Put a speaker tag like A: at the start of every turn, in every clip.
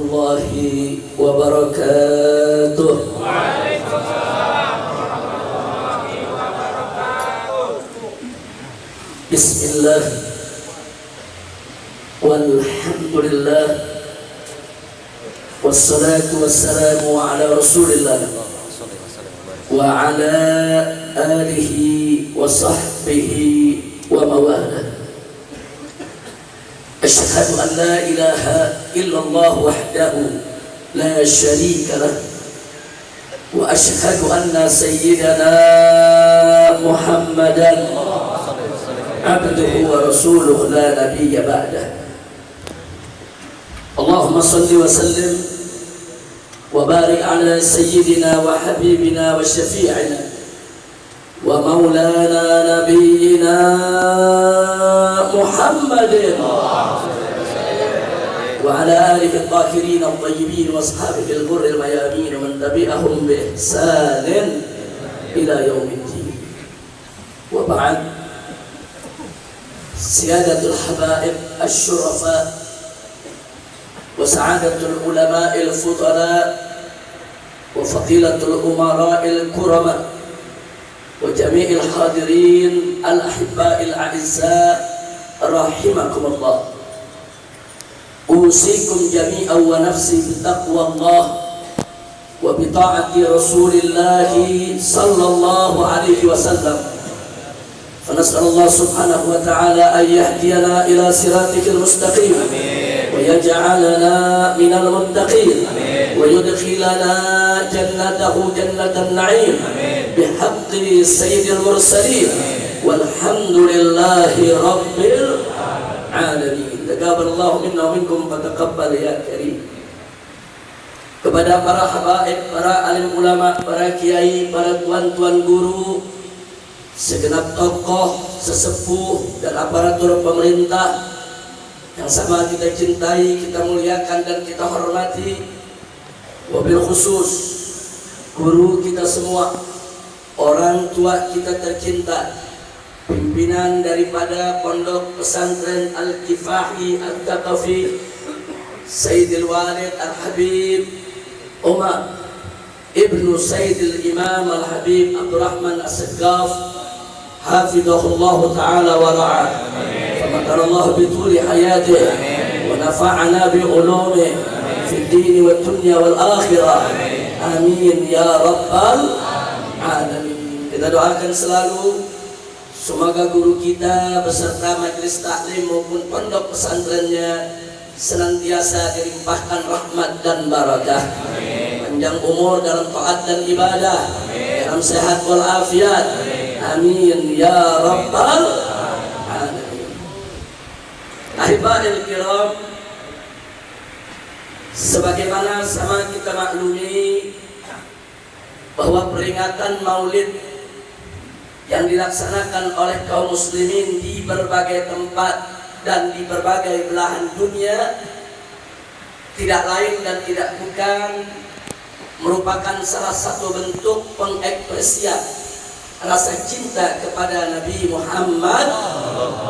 A: warahmatullahi wabarakatuh.
B: Waalaikumsalam warahmatullahi wabarakatuh.
A: Bismillah walhamdulillah wassalatu wassalamu ala rasulillah wa ala alihi wa sahbihi wa mawalah. Asyhadu an la ilaha illallah wahdahu la syarika lah wa asyhadu anna sayyidana Muhammadan abduhu wa rasuluhu la nabiyya ba'dah. Allahumma salli wa sallim wa barik ala sayyidina wa habibina wa syafi'ina wa maulana nabiyyina Muhammadin wa ala alihi al-tahirin al-tayyibin wa ashabihi al-ghurr al-mayamin wa man tabi'ahum bi ihsanin ila yaumiddin. Wa ba'd. Siyadatul habaib asy-syurafa wa sa'adatul ulama'il fudala wa fadilatul umara'il kurama wa jami'il hadirin al-ahibba'il a'izza rahimakumullah. Usikum jami'an wa nafsi bitaqwallah wa bita'ati Rasulillah sallallahu alaihi wasallam. Fanas'alullah subhanahu wa ta'ala an yahdiyana ila siratikal mustaqim wa yaj'alana minal muttaqin wa yudkhilana jannatahu jannatan na'im bihaqqi sayyidil mursalin walhamdulillahi rabbil alamin. Taqabbalallahu minna wa minkum fataqabbal ya karim. Kepada para habaib, para alim ulama, para kiai, para tuan-tuan guru, segenap tokoh, sesepuh dan aparatur pemerintah yang sama kita cintai, kita muliakan dan kita hormati, wabil khusus guru kita semua, orang tua kita tercinta, pimpinan daripada Pondok Pesantren Al-Kifahi Al-Thaqafi, Sayyidil Walid Al-Habib Umar Ibnu Sayyidil Imam Al-Habib Abdurrahman As-Saqqaf hafidhahullahu ta'ala wa ra'ah, famatarallahu bituli hayatih wa nafa'ana bi ulumih fid din wad dunya wal akhirah, amin ya rabbal alamin. Kita doakan selalu semoga guru kita beserta majelis taklim maupun pondok pesantrennya senantiasa dilimpahkan rahmat dan barakah, panjang umur dalam taat dan ibadah, dalam sehat walafiat, amin ya rabbal alamin. Ahibahil kiram, sebagaimana sama kita maklumi bahwa peringatan Maulid yang dilaksanakan oleh kaum muslimin di berbagai tempat dan di berbagai belahan dunia tidak lain dan tidak bukan merupakan salah satu bentuk pengekspresian rasa cinta kepada Nabi Muhammad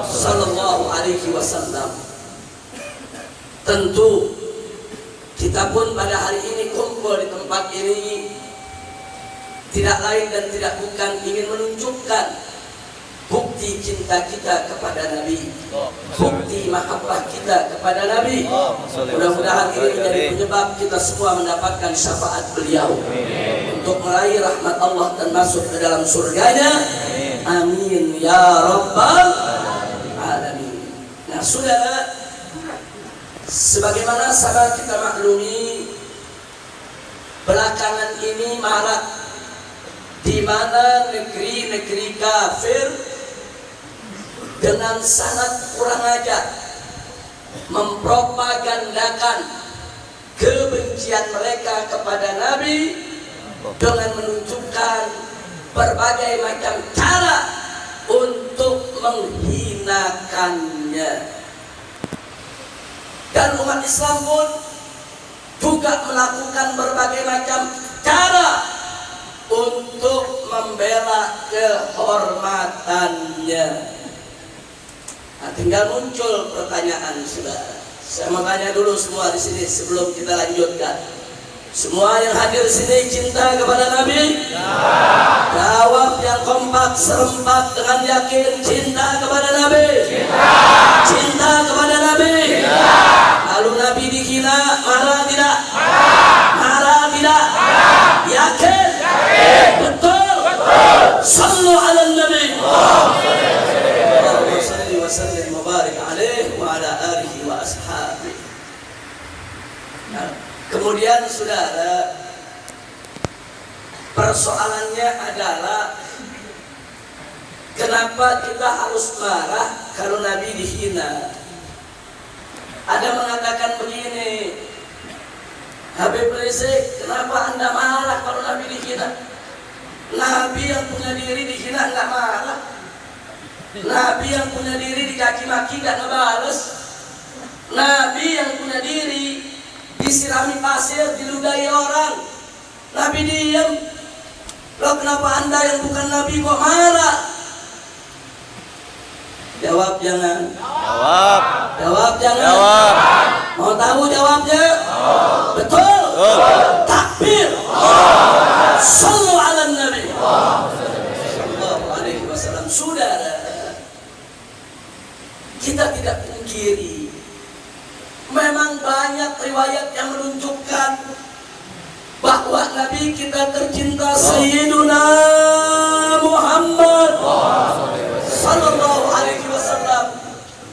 A: sallallahu alaihi wasallam. Tentu kita pun pada hari ini kumpul di tempat ini tidak lain dan tidak bukan ingin menunjukkan bukti cinta kita kepada Nabi, bukti mahabbah kita kepada Nabi. Mudah-mudahan ini menjadi penyebab kita semua mendapatkan syafaat beliau untuk meraih rahmat Allah dan masuk ke dalam surganya, amin ya rabbal alamin. Nah saudara, sebagaimana sama kita maklumi, belakangan ini marak di mana negeri-negeri kafir dengan sangat kurang ajar mempropagandakan kebencian mereka kepada Nabi dengan menunjukkan berbagai macam cara untuk menghinakannya. Dan umat Islam pun juga melakukan berbagai macam cara untuk membela kehormatannya. Nah, tinggal muncul pertanyaan saudara, Saya mau tanya dulu semua di sini sebelum kita lanjutkan. Semua yang hadir di sini cinta kepada Nabi? Ya. Jawab yang kompak, serempak dengan yakin, cinta kepada Nabi? Cinta. Cinta kepada Nabi? Ya. Lalu Nabi dihina, marah tidak? Marah. Marah tidak? Marah. Yakin? Yakin. Betul? Betul. Sallu ala Nabi. Allahumma salli wa sallim wa barik alaihi wa ala alihi wa ashabihi. Kemudian saudara, persoalannya adalah kenapa kita harus marah kalau Nabi dihina? Ada mengatakan begini, Habib Rizik, kenapa Anda marah kalau Nabi dihina? Nabi yang punya diri dihina enggak marah. Nabi yang punya diri dicaci maki enggak ngebales. Nabi yang punya diri disirami pasir, diludahi orang, Nabi diam. Loh, kenapa Anda yang bukan Nabi kok marah? Jawab jangan. Jawab. Jawab jangan. Jawab. Mau tahu jawabnya? Oh. Betul. Oh. Takbir. Oh. Sallu ala Nabi. Sallallahu alaihi wasallam. Saudara, kita tidak pungkiri, memang banyak riwayat yang menunjukkan bahwa Nabi kita tercinta Sayyiduna Muhammad sallallahu alaihi wasallam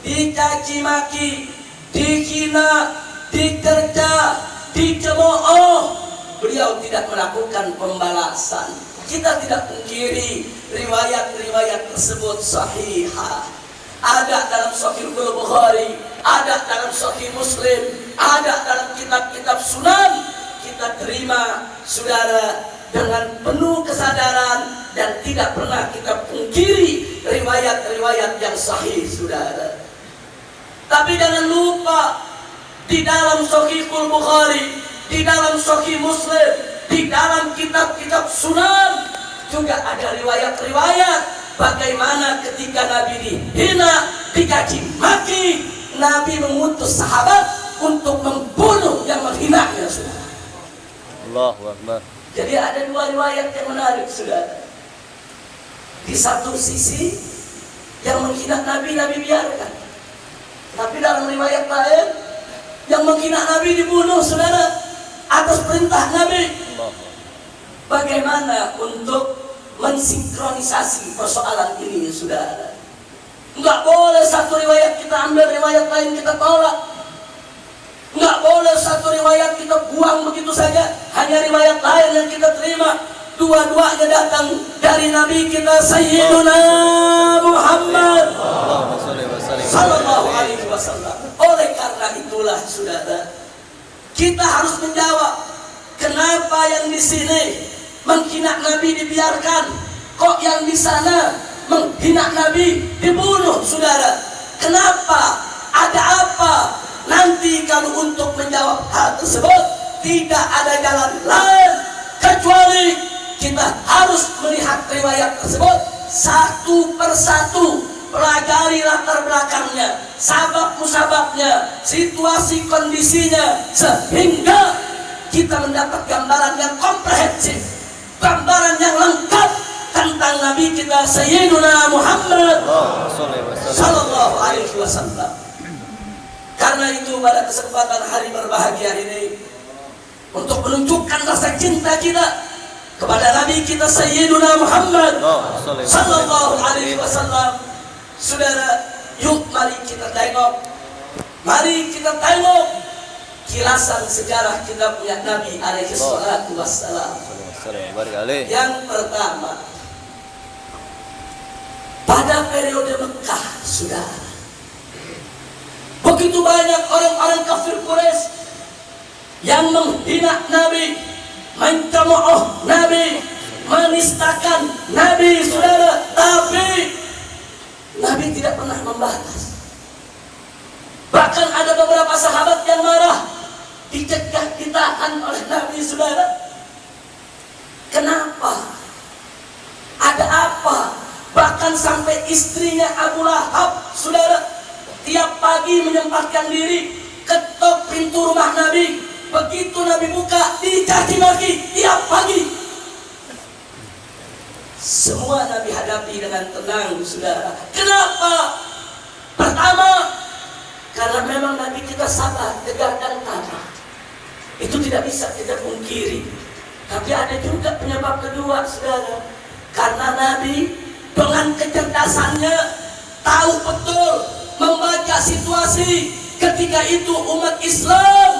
A: dicaci maki, dihina, dikerja, dicemooh, beliau tidak melakukan pembalasan. Kita tidak pungkiri riwayat-riwayat tersebut sahihah. Ada dalam Sahih Bukhari, ada dalam Sahih Muslim, ada dalam kitab-kitab Sunan. Kita terima saudara dengan penuh kesadaran dan tidak pernah kita pungkiri riwayat-riwayat yang sahih saudara. Tapi jangan lupa, di dalam Sahih Bukhari, di dalam Sahih Muslim, di dalam kitab-kitab Sunan juga ada riwayat-riwayat bagaimana ketika Nabi dihina, dicaci maki, Nabi mengutus sahabat untuk membunuh yang menghinanya, saudara. Allahu Akbar. Jadi ada dua riwayat yang menarik, saudara. Di satu sisi yang menghina Nabi, Nabi biarkan. Tapi dalam riwayat lain yang menghina Nabi dibunuh, saudara, atas perintah Nabi. Bagaimana untuk mensinkronisasi persoalan ini, saudara? Enggak boleh satu riwayat kita ambil, riwayat lain kita tolak. Enggak boleh satu riwayat kita buang begitu saja, hanya riwayat lain yang kita terima. Dua-duanya datang dari Nabi kita Sayyiduna Muhammad sallallahu alaihi wasallam. Oleh karena itulah, saudara, kita harus menjawab, kenapa yang di sini menghina Nabi dibiarkan, kok yang di sana menghina Nabi dibunuh, saudara? Kenapa? Ada apa? Nanti kalau untuk menjawab hal tersebut tidak ada jalan lain kecuali kita harus melihat riwayat tersebut satu persatu, pelajari latar belakangnya, sabab musababnya, situasi kondisinya, sehingga kita mendapat gambaran yang komprehensif, gambaran yang lengkap tentang Nabi kita Sayyiduna Muhammad sallallahu alaihi wasallam. Karena itu pada kesempatan hari berbahagia ini, untuk menunjukkan rasa cinta kita kepada Nabi kita Sayyiduna Muhammad sallallahu alaihi wasallam, saudara, yuk mari kita tengok, mari kita tengok kilasan sejarah kita punya Nabi alaihi salatu wassalam. Yang pertama, pada periode Mekah, saudara, begitu banyak orang-orang kafir Quraisy yang menghina Nabi, mencemooh Nabi, menistakan Nabi, saudara. Tapi Nabi tidak pernah membalas. Bahkan ada beberapa sahabat yang marah, dicegah, ditahan oleh Nabi, saudara. Kenapa? Ada apa? Bahkan sampai istrinya Abu Lahab, saudara, tiap pagi menyempatkan diri ke pintu rumah Nabi. Begitu Nabi buka, dicaci maki tiap pagi. Semua Nabi hadapi dengan tenang, saudara. Kenapa? Pertama, karena memang Nabi kita sabar, tegar dan tabah. Itu tidak bisa kita pungkiri. Tapi ada juga penyebab kedua, saudara. Karena Nabi dengan kecerdasannya tahu betul membaca situasi. Ketika itu umat Islam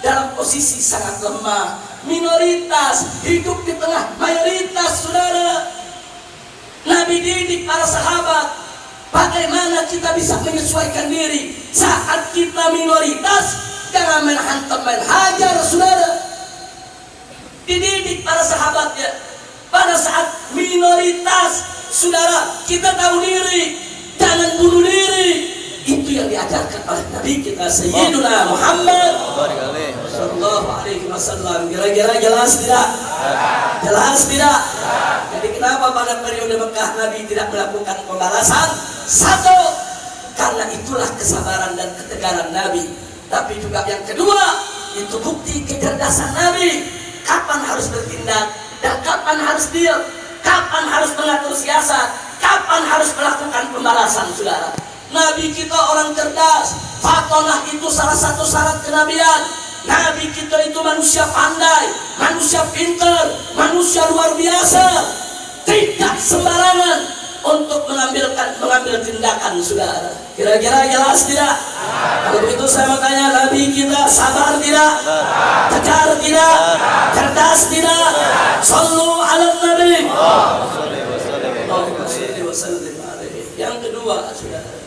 A: dalam posisi sangat lemah, minoritas hidup di tengah mayoritas, saudara. Nabi didik para sahabat bagaimana kita bisa menyesuaikan diri saat kita minoritas. Jangan main hantam, main hajar, saudara. Dididik para sahabatnya pada saat minoritas, saudara. Kita tahu diri, jangan bunuh diri. Itu yang diajarkan oleh Nabi kita Sayyiduna Muhammad sallallahu alaihi wasallam. Kira-kira jelas tidak? Jelas tidak? Jadi kenapa pada periode Mekah Nabi tidak melakukan pembalasan? Satu, karena itulah kesabaran dan ketegaran Nabi. Tapi juga yang kedua, itu bukti kecerdasan Nabi. Kapan harus bertindak dan kapan harus diam, kapan harus mengatur siasat, kapan harus melakukan pembalasan, saudara. Nabi kita orang cerdas. Fatonah itu salah satu syarat kenabian. Nabi kita itu manusia pandai, manusia pintar, manusia luar biasa. Tidak sembarangan untuk mengambil tindakan, saudara. Kira-kira jelas tidak? Kalau begitu saya mau tanya, Nabi kita sabar tidak? Tegar tidak? Cerdas tidak? Sallu ala Nabi. Yang kedua, saudara.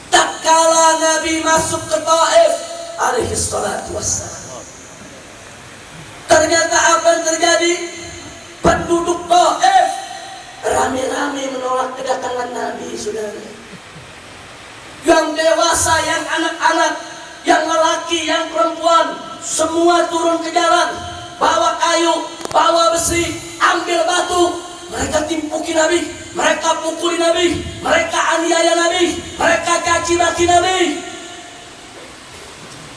A: Tak kala Nabi masuk ke Taif alaihi salatu wassalam, ternyata apa yang terjadi? Penduduk Taif rame-rame menolak kedatangan Nabi, saudara. Yang dewasa, yang anak-anak, yang lelaki, yang perempuan, semua turun ke jalan, bawa kayu, bawa besi, ambil batu. Mereka timpuki Nabi, mereka pukuli Nabi, mereka aniaya Nabi, mereka caci maki Nabi.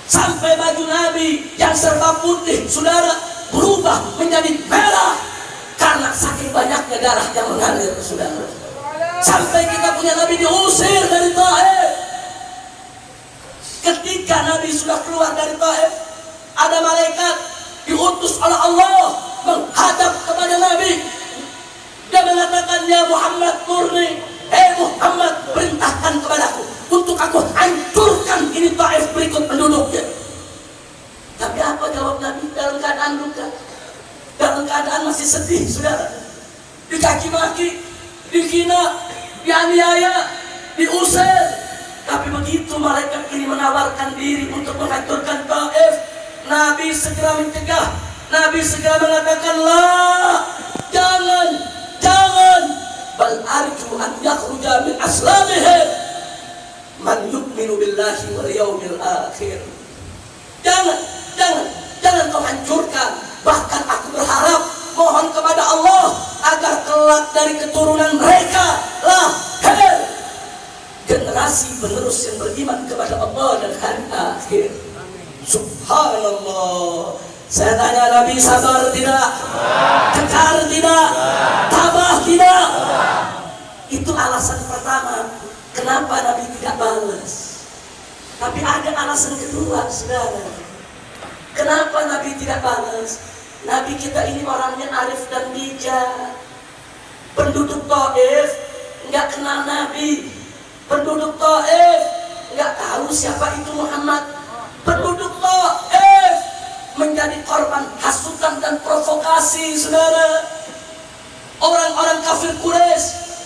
A: Sampai baju Nabi yang serba putih, saudara, berubah menjadi merah karena saking banyaknya darah yang mengalir, saudara. Sampai kita punya Nabi diusir dari Taif. Ketika Nabi sudah keluar dari Taif, ada malaikat diutus oleh Allah menghadap kepada Nabi. Dia mengatakan, ya Muhammad murni, Muhammad, perintahkan kepadaku untuk aku hancurkan ini Taif berikut penduduknya. Tapi apa jawab Nabi? Dalam keadaan luka, dalam keadaan masih sedih, saudara. Dicaci maki, dihina, dianiaya, diusir. Tapi begitu malaikat ini menawarkan diri untuk menghancurkan Taif, Nabi segera mencegah. Nabi segera mengatakan, la, jangan, bal arju an yakhruja min aslamihim man yu'minu billahi wal yawmil akhir. Jangan kau hancurkan. Bahkan aku berharap, mohon kepada Allah agar kelak dari keturunan mereka lahir generasi penerus yang beriman kepada Allah dan hari akhir. Subhanallah. Saya tanya, Nabi sabar tidak? Tegar tidak? Tabah tidak? Itu alasan pertama kenapa Nabi tidak balas. Tapi ada alasan kedua, saudara. Kenapa Nabi tidak balas? Nabi kita ini orangnya arif dan bijak. Penduduk Taif nggak kenal Nabi. Penduduk Taif nggak tahu siapa itu Muhammad. Penduduk Taif menjadi korban hasutan dan provokasi, saudara. Orang-orang kafir Quraisy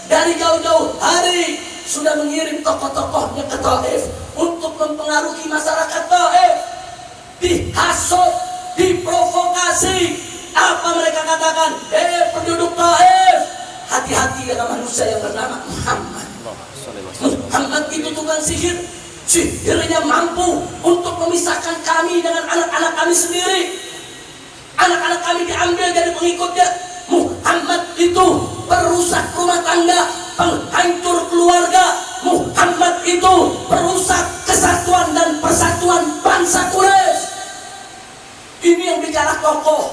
A: dari jauh-jauh hari sudah mengirim tokoh-tokohnya ke Taif untuk mempengaruhi masyarakat Taif. Dihasut, diprovokasi. Apa mereka katakan? Penduduk Taif, hati-hati dengan manusia yang bernama Muhammad. Muhammad itu tukang sihir. Sihirnya mampu untuk memisahkan kami dengan anak-anak kami sendiri. Anak-anak kami diambil dari pengikutnya. Muhammad itu perusak rumah tangga, penghancur keluarga. Muhammad itu perusak kesatuan dan persatuan bangsa Quraisy. Ini yang bicara tokoh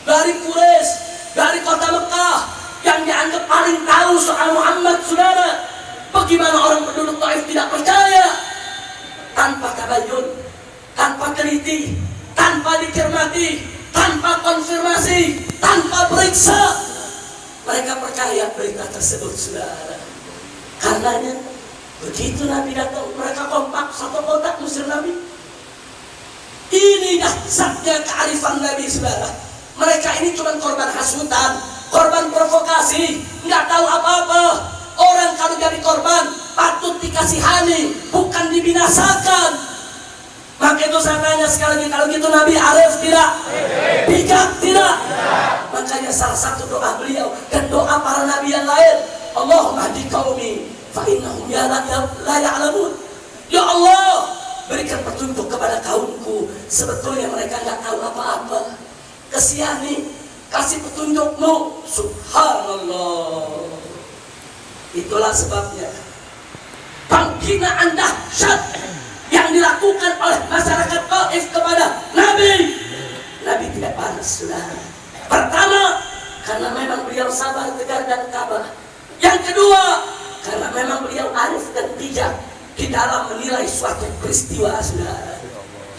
A: dari Quraisy, dari kota Mekah, yang dianggap paling tahu soal Muhammad, saudara. Bagaimana orang penduduk Taif tidak percaya? Tanpa tabayun, tanpa teliti, tanpa dicermati, tanpa konfirmasi, tanpa periksa, mereka percaya berita tersebut, saudara. Karenanya begitu Nabi datang, mereka kompak satu kotak musir Nabi. Ini dahsyatnya kearifan Nabi, saudara. Mereka ini cuma korban hasutan, korban provokasi, nggak tahu apa-apa. Orang kalau jadi korban patut dikasihani, bukan dibinasakan. Maka itu saya tanya sekali lagi, kalau gitu Nabi arif tidak? Bijak tidak? Makanya salah satu doa beliau dan doa para nabi yang lain, Allahumma hdi qaumi fa innahum la ya'lamun. Ya Allah, berikan petunjuk kepada kaumku, sebetulnya mereka nggak tahu apa-apa. Kasihani, kasih petunjukmu. Subhanallah. Itulah sebabnya penghinaan dahsyat yang dilakukan oleh masyarakat Taif kepada Nabi. Nabi tidak balas, saudara. Pertama, karena memang beliau sabar, tegar dan tabah. Yang kedua, karena memang beliau arif dan bijak di dalam menilai suatu peristiwa, saudara.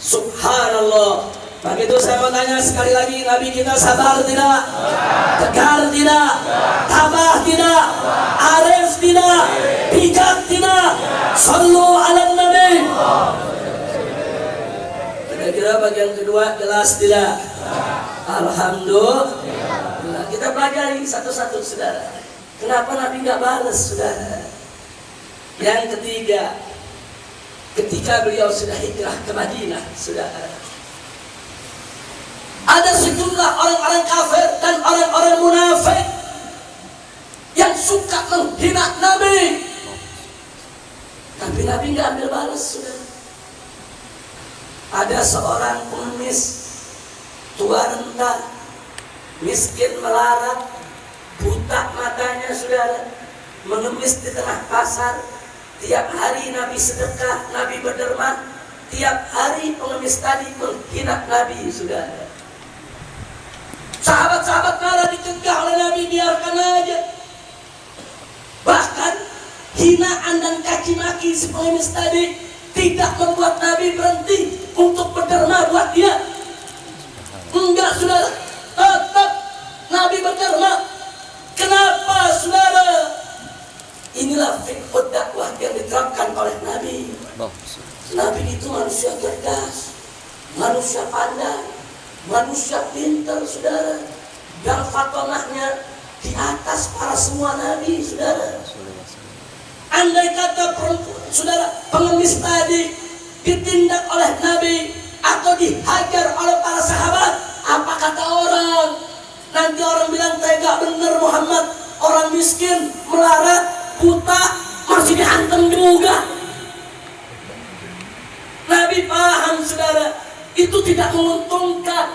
A: Subhanallah. Begitu saya mau tanya sekali lagi, Nabi kita sabar tidak? Tegar tidak? Tabah tidak? Arif tidak? Bijak tidak? Sallu ala Nabi. Kira-kira bagian kedua jelas tidak? Alhamdulillah. Kita pelajari satu-satu, saudara. Kenapa Nabi nggak balas, saudara? Yang ketiga, ketika beliau sudah hijrah ke Madinah, saudara, ada sejumlah orang-orang kafir dan orang-orang munafik yang suka menghina Nabi. Tapi Nabi nggak ambil balas, saudara. Ada seorang pengemis tua renta, miskin melarat, buta matanya, saudara, mengemis di tengah pasar. Tiap hari Nabi sedekah, Nabi berderma. Tiap hari pengemis tadi menghina Nabi, saudara. Sahabat-sahabat marah, dicegah oleh Nabi, biarkan aja. Bahkan hinaan dan caci maki si pengemis tadi tidak membuat Nabi berhenti untuk berderma buat dia. Enggak, saudara, tetap Nabi berderma. Kenapa, saudara? Inilah fiqh dakwah yang diterapkan oleh Nabi. Nabi itu manusia cerdas, manusia pandai, manusia pintar, saudara. Yang fatonahnya di atas para semua nabi, saudara. Andai kata saudara, pengemis tadi ditindak oleh Nabi atau dihajar oleh para sahabat, apa kata orang? Nanti orang bilang tega bener Muhammad, orang miskin, melarat, buta, masih dihantam juga. Nabi paham, saudara, itu tidak menguntungkan,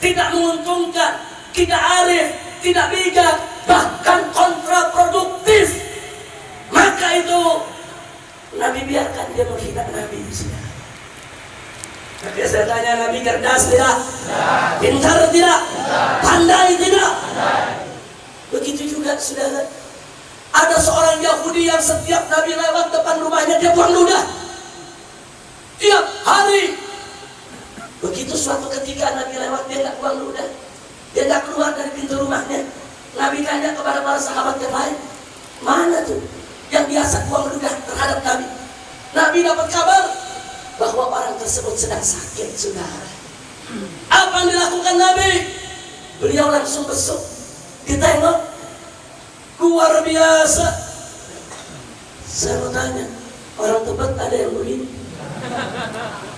A: tidak arif, tidak bijak, bahkan kontraproduktif. Maka itu Nabi biarkan dia menghina Nabi, saudara. Tapi saya tanya, Nabi cerdas tidak? Pintar tidak? Pandai tidak? Begitu juga, saudara. Ada seorang Yahudi yang setiap Nabi lewat depan rumahnya dia buang ludah. Tiap hari. Begitu suatu ketika Nabi lewat, dia nggak buang ludah, dia nggak keluar dari pintu rumahnya. Nabi tanya kepada para sahabat yang lain, mana tuh yang biasa buang ludah terhadap Nabi? Nabi dapat kabar bahwa orang tersebut sedang sakit, saudara. Apa yang dilakukan Nabi? Beliau langsung besuk, ditengok, luar biasa. Saya mau tanya, orang Tebet ada yang begini?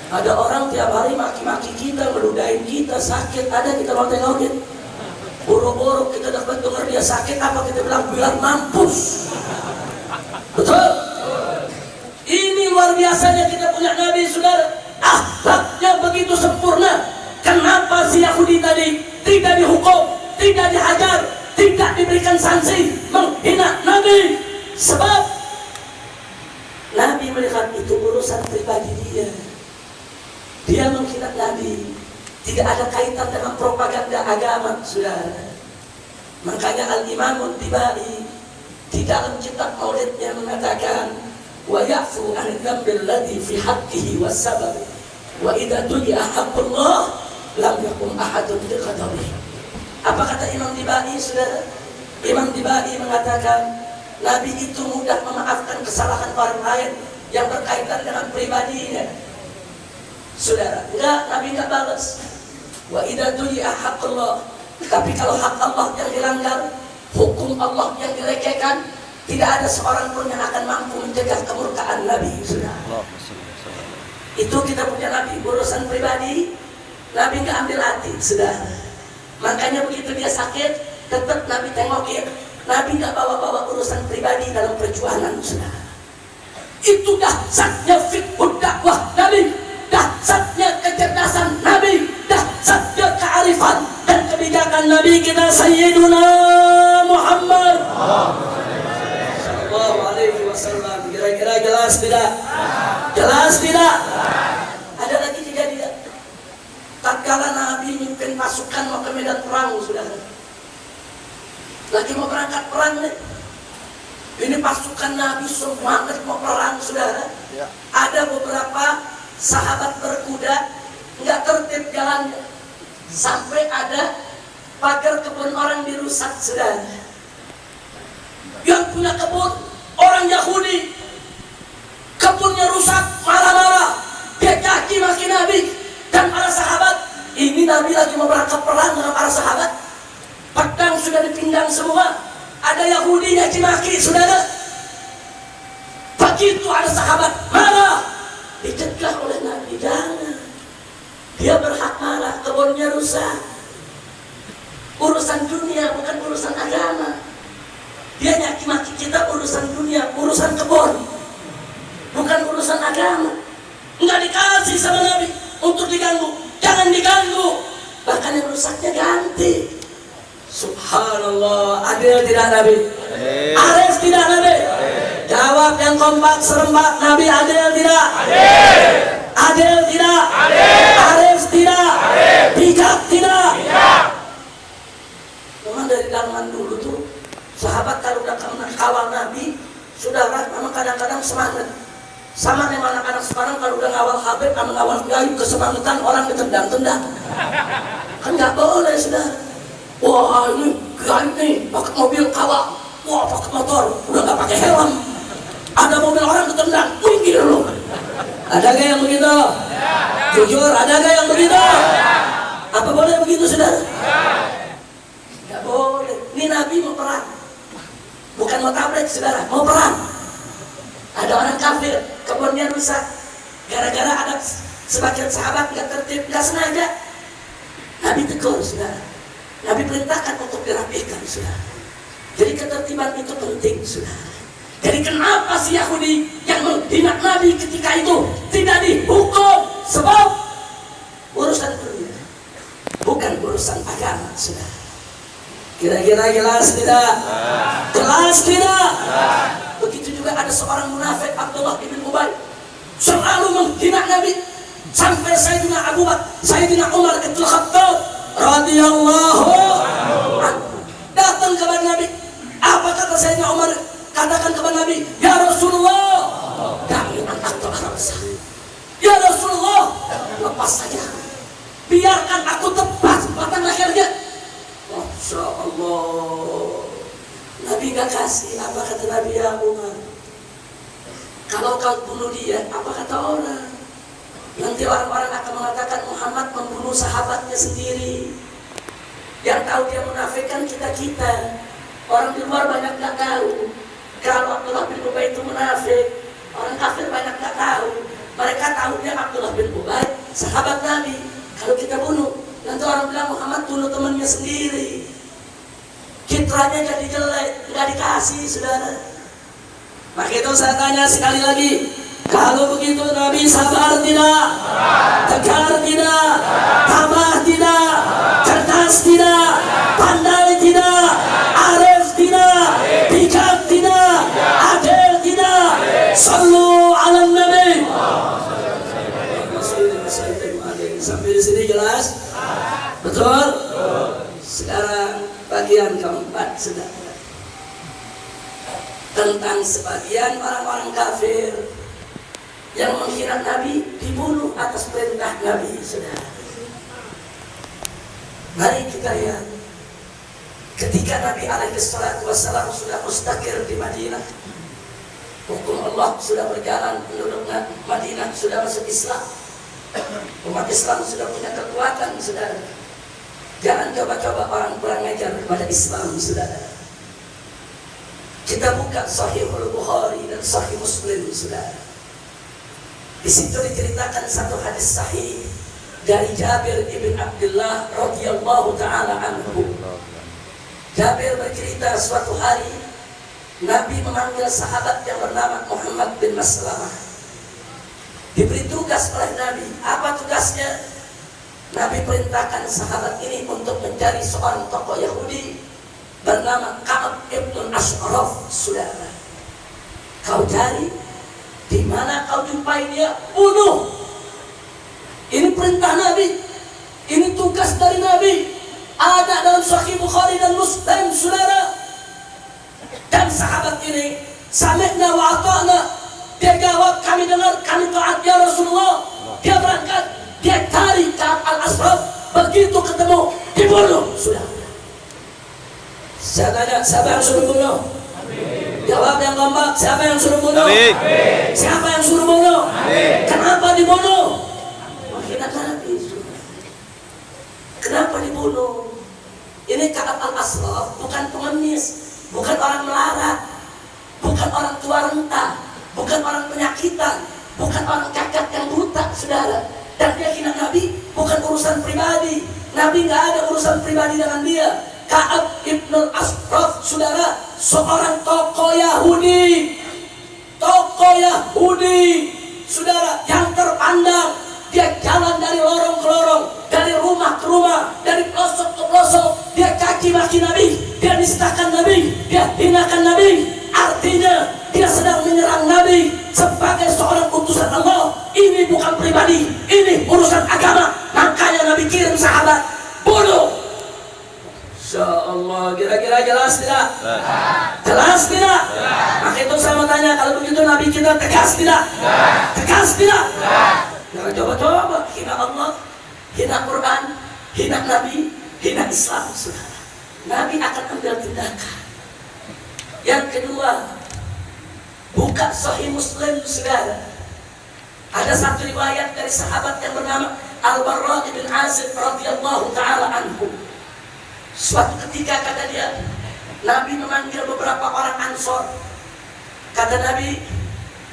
A: Ada orang tiap hari maki-maki kita, meludahin kita, sakit, ada kita mau tengokin. Boro-boro kita dapat dengar dia sakit, apa kita bilang mampus. Betul? Ini luar biasanya kita punya Nabi, saudara. Akhlaknya begitu sempurna. Kenapa si Yahudi tadi tidak dihukum, tidak dihajar, tidak diberikan sanksi menghina Nabi? Sebab Nabi melihat itu buruk urusan pribadi dia. Dia menghina Nabi, tidak ada kaitan dengan propaganda agama, saudara. Makanya Al-Imam Tibai di dalam kitab Maulidnya mengatakan, wa ya'fu 'anil dhanbil ladzi fi haqqihi was-sabab wa idza tuji'a haqqullah lam yakum ahadun biqadarihi. Apa kata Imam Tibai, saudara? Imam Tibai mengatakan Nabi itu mudah memaafkan kesalahan orang lain yang berkaitan dengan pribadinya. Saudara, enggak, Nabi enggak balas. Wa idza tuji'a haqqullah, tapi kalau hak Allah yang dilanggar, hukum Allah yang dilecehkan, tidak ada seorang pun yang akan mampu mencegah kemurkaan Nabi. Saudara, itu kita punya Nabi. Urusan pribadi Nabi nggak ambil hati, saudara. Makanya begitu dia sakit, tetap Nabi tengokin. Nabi nggak bawa-bawa urusan pribadi dalam perjuangan, saudara. Itu dahsyatnya fiqhud dakwah Nabi, dahsyatnya kecerdasan Nabi, dahsyatnya kearifan dan kebijakan Nabi kita Sayyiduna Muhammad sallallahu alaihi wasallam. Kira-kira jelas tidak? Jelas tidak? Ada lagi kejadian tatkala Nabi mimpin pasukan mau ke medan perang, saudara. Lagi mau berangkat perang nih. Ini pasukan Nabi semangat mau perang, saudara. Ada beberapa sahabat berkuda nggak tertib jalannya, sampai ada pagar kebun orang dirusak, saudara. Yang punya kebun orang Yahudi, kebunnya rusak, marah-marah, dia caci maki Nabi dan para sahabat. Ini Nabi lagi mau berangkat perang dengan para sahabat, pedang sudah dipinggang semua, ada Yahudi caci maki, saudara. Begitu ada sahabat marah, dicegah oleh Nabi, jangan, dia berhak marah, kebunnya rusak. Urusan dunia bukan urusan agama. Dia nyaki maki kita urusan dunia, urusan kebun, bukan urusan agama. Enggak dikasih sama Nabi untuk diganggu, jangan diganggu. Bahkan yang rusaknya ganti. Subhanallah, adil tidak Nabi? Arif tidak Nabi? Jawab yang kompak serempak, Nabi adil tidak? Adil tidak? Arif tidak? Bijak tidak? Memang dari zaman dulu tuh sahabat kalau udah kawal Nabi, saudara, memang kadang-kadang semangat. Sama dengan anak-anak sekarang kalau udah ngawal Habib, sama ngawal Kiai, kesemangetan orang ditendang-tendang. Kan nggak boleh, saudara. Wah, ini Kiai nih pakai mobil kawal, wah pakai motor, udah nggak pakai helm. Ada mobil orang ditendang, minggir loh. Ada gak yang begitu? Jujur, ada gak yang begitu? Apa boleh begitu, saudara? Nggak boleh. Ini Nabi mau perang, bukan mau tabrak, saudara, mau perang. Ada orang kafir, kebunnya rusak, gara-gara ada sebagian sahabat nggak tertib, nggak sengaja. Nabi tegur, saudara. Nabi perintahkan untuk dirapikan, saudara. Jadi ketertiban itu penting, saudara. Jadi kenapa si Yahudi yang menghina Nabi ketika itu tidak dihukum? Sebab urusan dunia, bukan urusan agama, saudara. Kira-kira jelas tidak? Jelas tidak? Begitu juga ada seorang munafik, Abdullah bin Ubay, selalu menghina Nabi, sampai Sayyidina Abu Bakar, Sayyidina Umar bin Khattab radhiyallahu anhu datang kepada Nabi. Apa kata Sayyidina Umar? Katakan kepada Nabi, ya Rasulullah, kami anak terasa. Ya Rasulullah, lepas saja, biarkan aku tebas batang lehernya. Masya Allah. Nabi gak kasih. Apa kata Nabi? Ya Umar, kalau kau bunuh dia, apa kata orang? Nanti orang-orang akan mengatakan Muhammad membunuh sahabatnya sendiri. Yang tahu dia munafik kan kita-kita. Orang di luar banyak gak tahu kalau Abdullah bin Ubay itu munafik. Orang kafir banyak gak tahu. Mereka tahu dia Abdullah bin Ubay, sahabat Nabi. Kalau kita bunuh, nanti orang bilang Muhammad bunuh temannya sendiri. Citranya jadi jelek, nggak dikasih, saudara. Maka itu saya tanya sekali lagi, kalau begitu Nabi sabar tidak? Tegar tidak? Tabah tidak? Cerdas tidak? Pandai tidak? Arif tidak? Bijak tidak? Adil tidak? Sallu ala Nabi Sampai di sini jelas? Betul? Sekarang bagian keempat saudara, tentang sebagian orang-orang kafir yang menghina Nabi dibunuh atas perintah Nabi saudara. Mari kita lihat ketika Nabi SAW sudah mustakir di Madinah, hukum Allah sudah berjalan, penduduk Madinah sudah masuk Islam, umat Islam sudah punya kekuatan saudara. Jangan coba-coba orang kurang ajar kepada Islam saudara. Kita buka Sahih Al-Bukhari dan Sahih Muslim saudara. Di situ diceritakan satu hadis sahih dari Jabir ibn Abdullah radhiyallahu taala anhu. Jabir bercerita suatu hari Nabi memanggil sahabat yang bernama Muhammad bin Maslamah. Diberi tugas oleh Nabi. Apa tugasnya? Nabi perintahkan sahabat ini untuk mencari seorang tokoh Yahudi bernama Ka'ab ibn Ashraf saudara. Kau cari, di mana kau jumpai dia, bunuh. Ini perintah Nabi, ini tugas dari Nabi. Ada dalam Sahih Bukhari dan Muslim saudara. Dan sahabat ini sami'na wa ata'na, dia jawab kami dengar, kami taat ya Rasulullah. Dia berangkat, dia cari Ka'ab al-Ashraf, begitu ketemu dibunuh saudara. Saya tanya, siapa yang suruh bunuh? Jawab yang kompak, siapa yang suruh bunuh? Siapa yang suruh bunuh? Kenapa dibunuh? Menghina Nabi. Kenapa dibunuh? Ini Ka'ab al-Ashraf bukan pengemis, bukan orang melarat, bukan orang tua renta, bukan orang penyakitan, bukan orang cacat yang buta saudara. Dan dia hina Nabi bukan urusan pribadi. Nabi nggak ada urusan pribadi dengan dia. Ka'ab ibn al-Ashraf saudara, seorang tokoh Yahudi saudara yang terpandang. Dia jalan dari lorong ke lorong, dari rumah ke rumah, dari pelosok ke pelosok. Dia caci maki Nabi, dia nistakan Nabi, dia hinakan Nabi. Artinya dia sedang menyerang Nabi sebagai seorang utusan Allah. Ini bukan pribadi, ini urusan agama. Makanya Nabi kirim sahabat bunuh. Insya Allah, kira-kira jelas tidak? Jelas tidak? Maka itu saya mau tanya, kalau begitu Nabi kita tegas tidak? Tegas tidak? Jangan coba-coba hina Allah, hina Quran, hina Nabi, hina Islam saudara. Nabi akan ambil tindakan. Yang kedua, buka Sahih Muslim saudara. Ada satu riwayat dari sahabat yang bernama Al-Barra bin Azib radhiyallahu taala anhu. Suatu ketika kata dia, Nabi memanggil beberapa orang Ansor. Kata Nabi,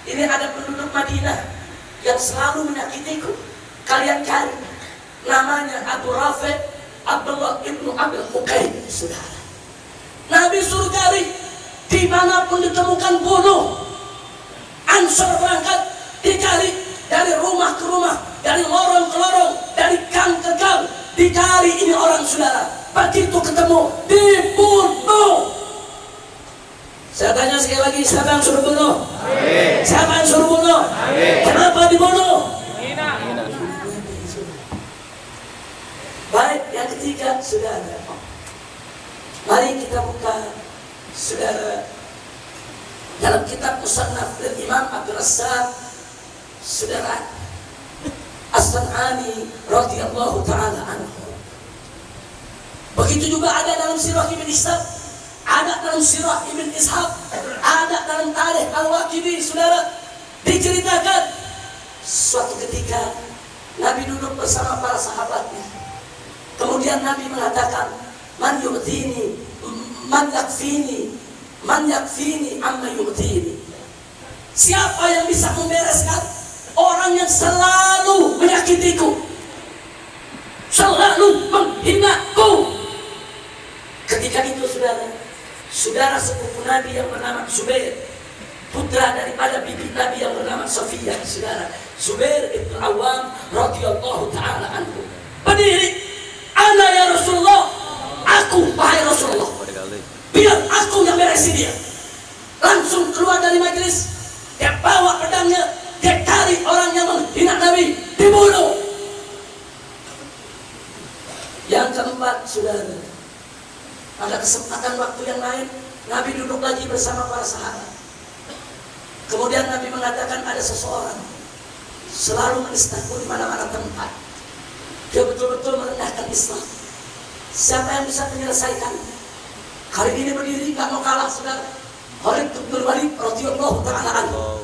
A: ini ada penduduk Madinah yang selalu menyakitiku. Kalian cari, namanya Abu Rafi Abdullah ibnu Abil Hukaim saudara. Nabi suruh cari, dimanapun ditemukan bunuh. Ansor berangkat, dicari dari rumah ke rumah, dari lorong ke lorong, dari gang ke gang. Dicari ini orang saudara. Begitu ketemu, dibunuh. Saya tanya sekali lagi, siapa yang suruh bunuh? Siapa yang suruh bunuh? Kenapa dibunuh? Baik, yang ketiga saudara, mari kita buka saudara dalam kitab Musannaf dari Imam Abdul Razzaq saudara As-San'ani radhiyallahu taala anhu. Begitu juga ada dalam Sirah Ibn Ishaq, ada dalam Sirah Ibn Ishaq, ada dalam Tarikh Al-Waqidi saudara. Diceritakan suatu ketika Nabi duduk bersama para sahabatnya. Kemudian Nabi mengatakan, man yu'tini, man yakfini amma yu'tini. Siapa yang bisa membereskan orang yang selalu menyakitiku, selalu menghinaku? Ketika itu saudara sepupu Nabi yang bernama Zubair, putra daripada bibi Nabi yang bernama Safiyah saudara, Zubair ibn Awam radhiyallahu taala anhu, berdiri, ana ya Rasulullah, aku wahai Rasulullah, biar aku yang beresin dia. Langsung keluar dari majelis, dia bawa pedangnya, dia cari orang yang menghina Nabi, dibunuh. Yang keempat, saudara, pada kesempatan waktu yang lain, Nabi duduk lagi bersama para sahabat. Kemudian Nabi mengatakan ada seseorang selalu menistaku di mana-mana tempat. Dia betul-betul merendahkan Islam. Siapa yang bisa menyelesaikan? Kali ini berdiri, gak mau kalah, saudara. Khalid bin Walid radhiyallahu ta'ala anhu.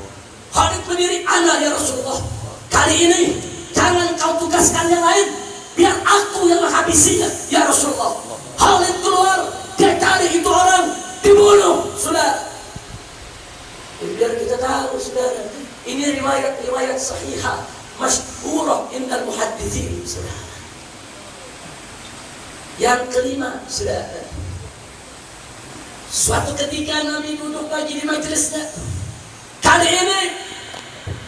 A: Khalid berdiri, ana ya Rasulullah. Kali ini jangan kau tugaskan yang lain, biar aku yang menghabisinya ya Rasulullah. Khalid keluar, dia cari itu orang, dibunuh, saudara. Biar kita tahu, saudara, ini riwayat sahihah masyhurah indal muhadditsin, saudara. Yang kelima, saudara, suatu ketika Nabi duduk lagi di majelisnya. Kali ini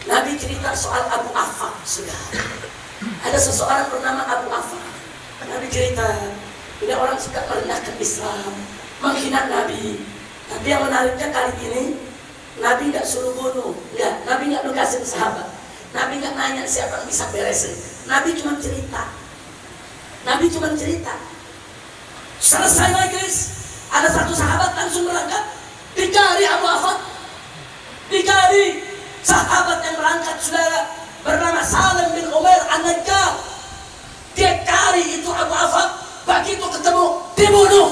A: Nabi cerita soal Abu Affan, saudara. Ada seseorang bernama Abu Affan. Nabi cerita, ini orang suka merendahkan Islam, menghina Nabi. Tapi yang menariknya kali ini, Nabi nggak suruh bunuh, nggak. Nabi nggak nugasin sahabat. Nabi nggak nanya siapa yang bisa beresin. Nabi cuma cerita. Nabi cuma cerita. Selesai majlis, ada satu sahabat langsung berangkat. Dicari Abu Affan, dicari sahabat yang berangkat, saudara, bernama Salim bin Umair An-Najjar. Dia cari itu Abu Affan, begitu ketemu, dibunuh.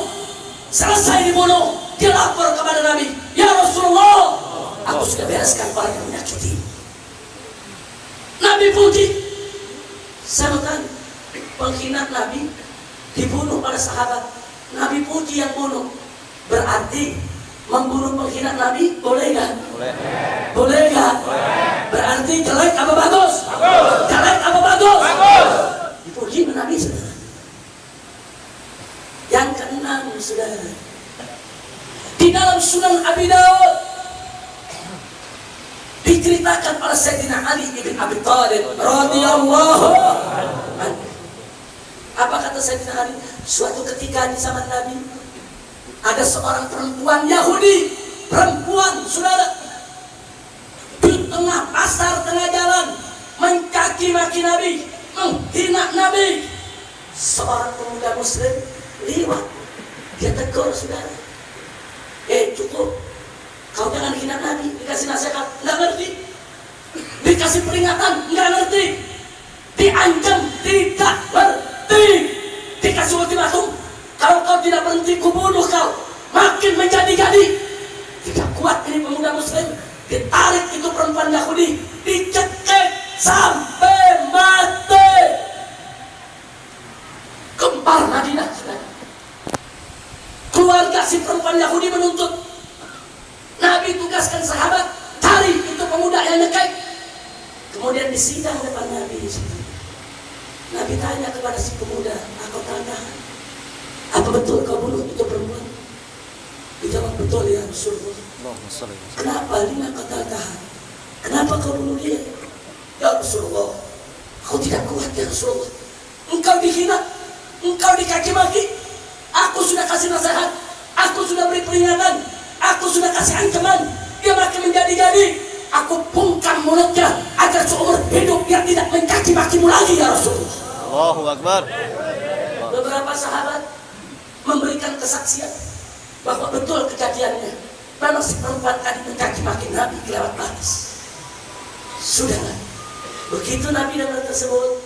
A: Selesai dibunuh, dia lapor kepada Nabi, ya Rasulullah, aku sudah bereskan orang yang menyakiti. Nabi puji. Saya tanya, pengkhianat Nabi dibunuh pada sahabat. Nabi puji yang bunuh. Berarti membunuh pengkhianat Nabi boleh nggak? Boleh. Boleh nggak? Berarti jelek apa bagus? Bagus. Jelek apa bagus? Bagus. Dipuji Nabi, saudara. Yang keenam, saudara, di dalam Sunan Abi Dawud diceritakan oleh Sayyidina Ali bin Abi Thalib radhiyallahu anhu. Apa kata Sayyidina Ali? Suatu ketika di zaman Nabi ada seorang perempuan Yahudi, perempuan, saudara, di tengah pasar, tengah jalan, mencaci maki Nabi, menghina Nabi. Seorang pemuda Muslim lewat, dia tegur, saudara, cukup, kau jangan hina Nabi. Dikasih nasihat, nggak ngerti. Dikasih peringatan, nggak ngerti. Diancam, tidak ngerti. Dikasih ultimatum, kalau kau tidak berhenti, kubunuh kau. Makin menjadi-jadi. Tidak kuat ini pemuda Muslim, ditarik itu perempuan Yahudi, dicekik sampai mati. Gempar Madinah, saudara. Keluarga si perempuan Yahudi menuntut. Nabi tugaskan sahabat, cari itu pemuda yang nyekik. Kemudian disidang depan Nabi. Nabi tanya kepada si pemuda, aku tanya, apa betul kau bunuh itu perempuan? Dijawab, betul ya Rasulullah. Kenapa lima kata-kata? Kenapa kau bunuh dia? Ya Rasulullah, aku tidak kuat ya Rasulullah. Engkau dihina, engkau dikaki maki. Aku sudah kasih nasihat, aku sudah beri peringatan, aku sudah kasih ancaman. Dia makin menjadi-jadi. Aku bungkam mulutnya agar seumur hidup dia tidak mencaci makimu lagi ya Rasulullah.
C: Allahu Akbar.
A: Beberapa sahabat memberikan kesaksian bahwa betul kejadiannya. Memang si perempuan tadi mencaci maki Nabi kelewat batas. Sudahlah, begitu Nabi dengar tersebut,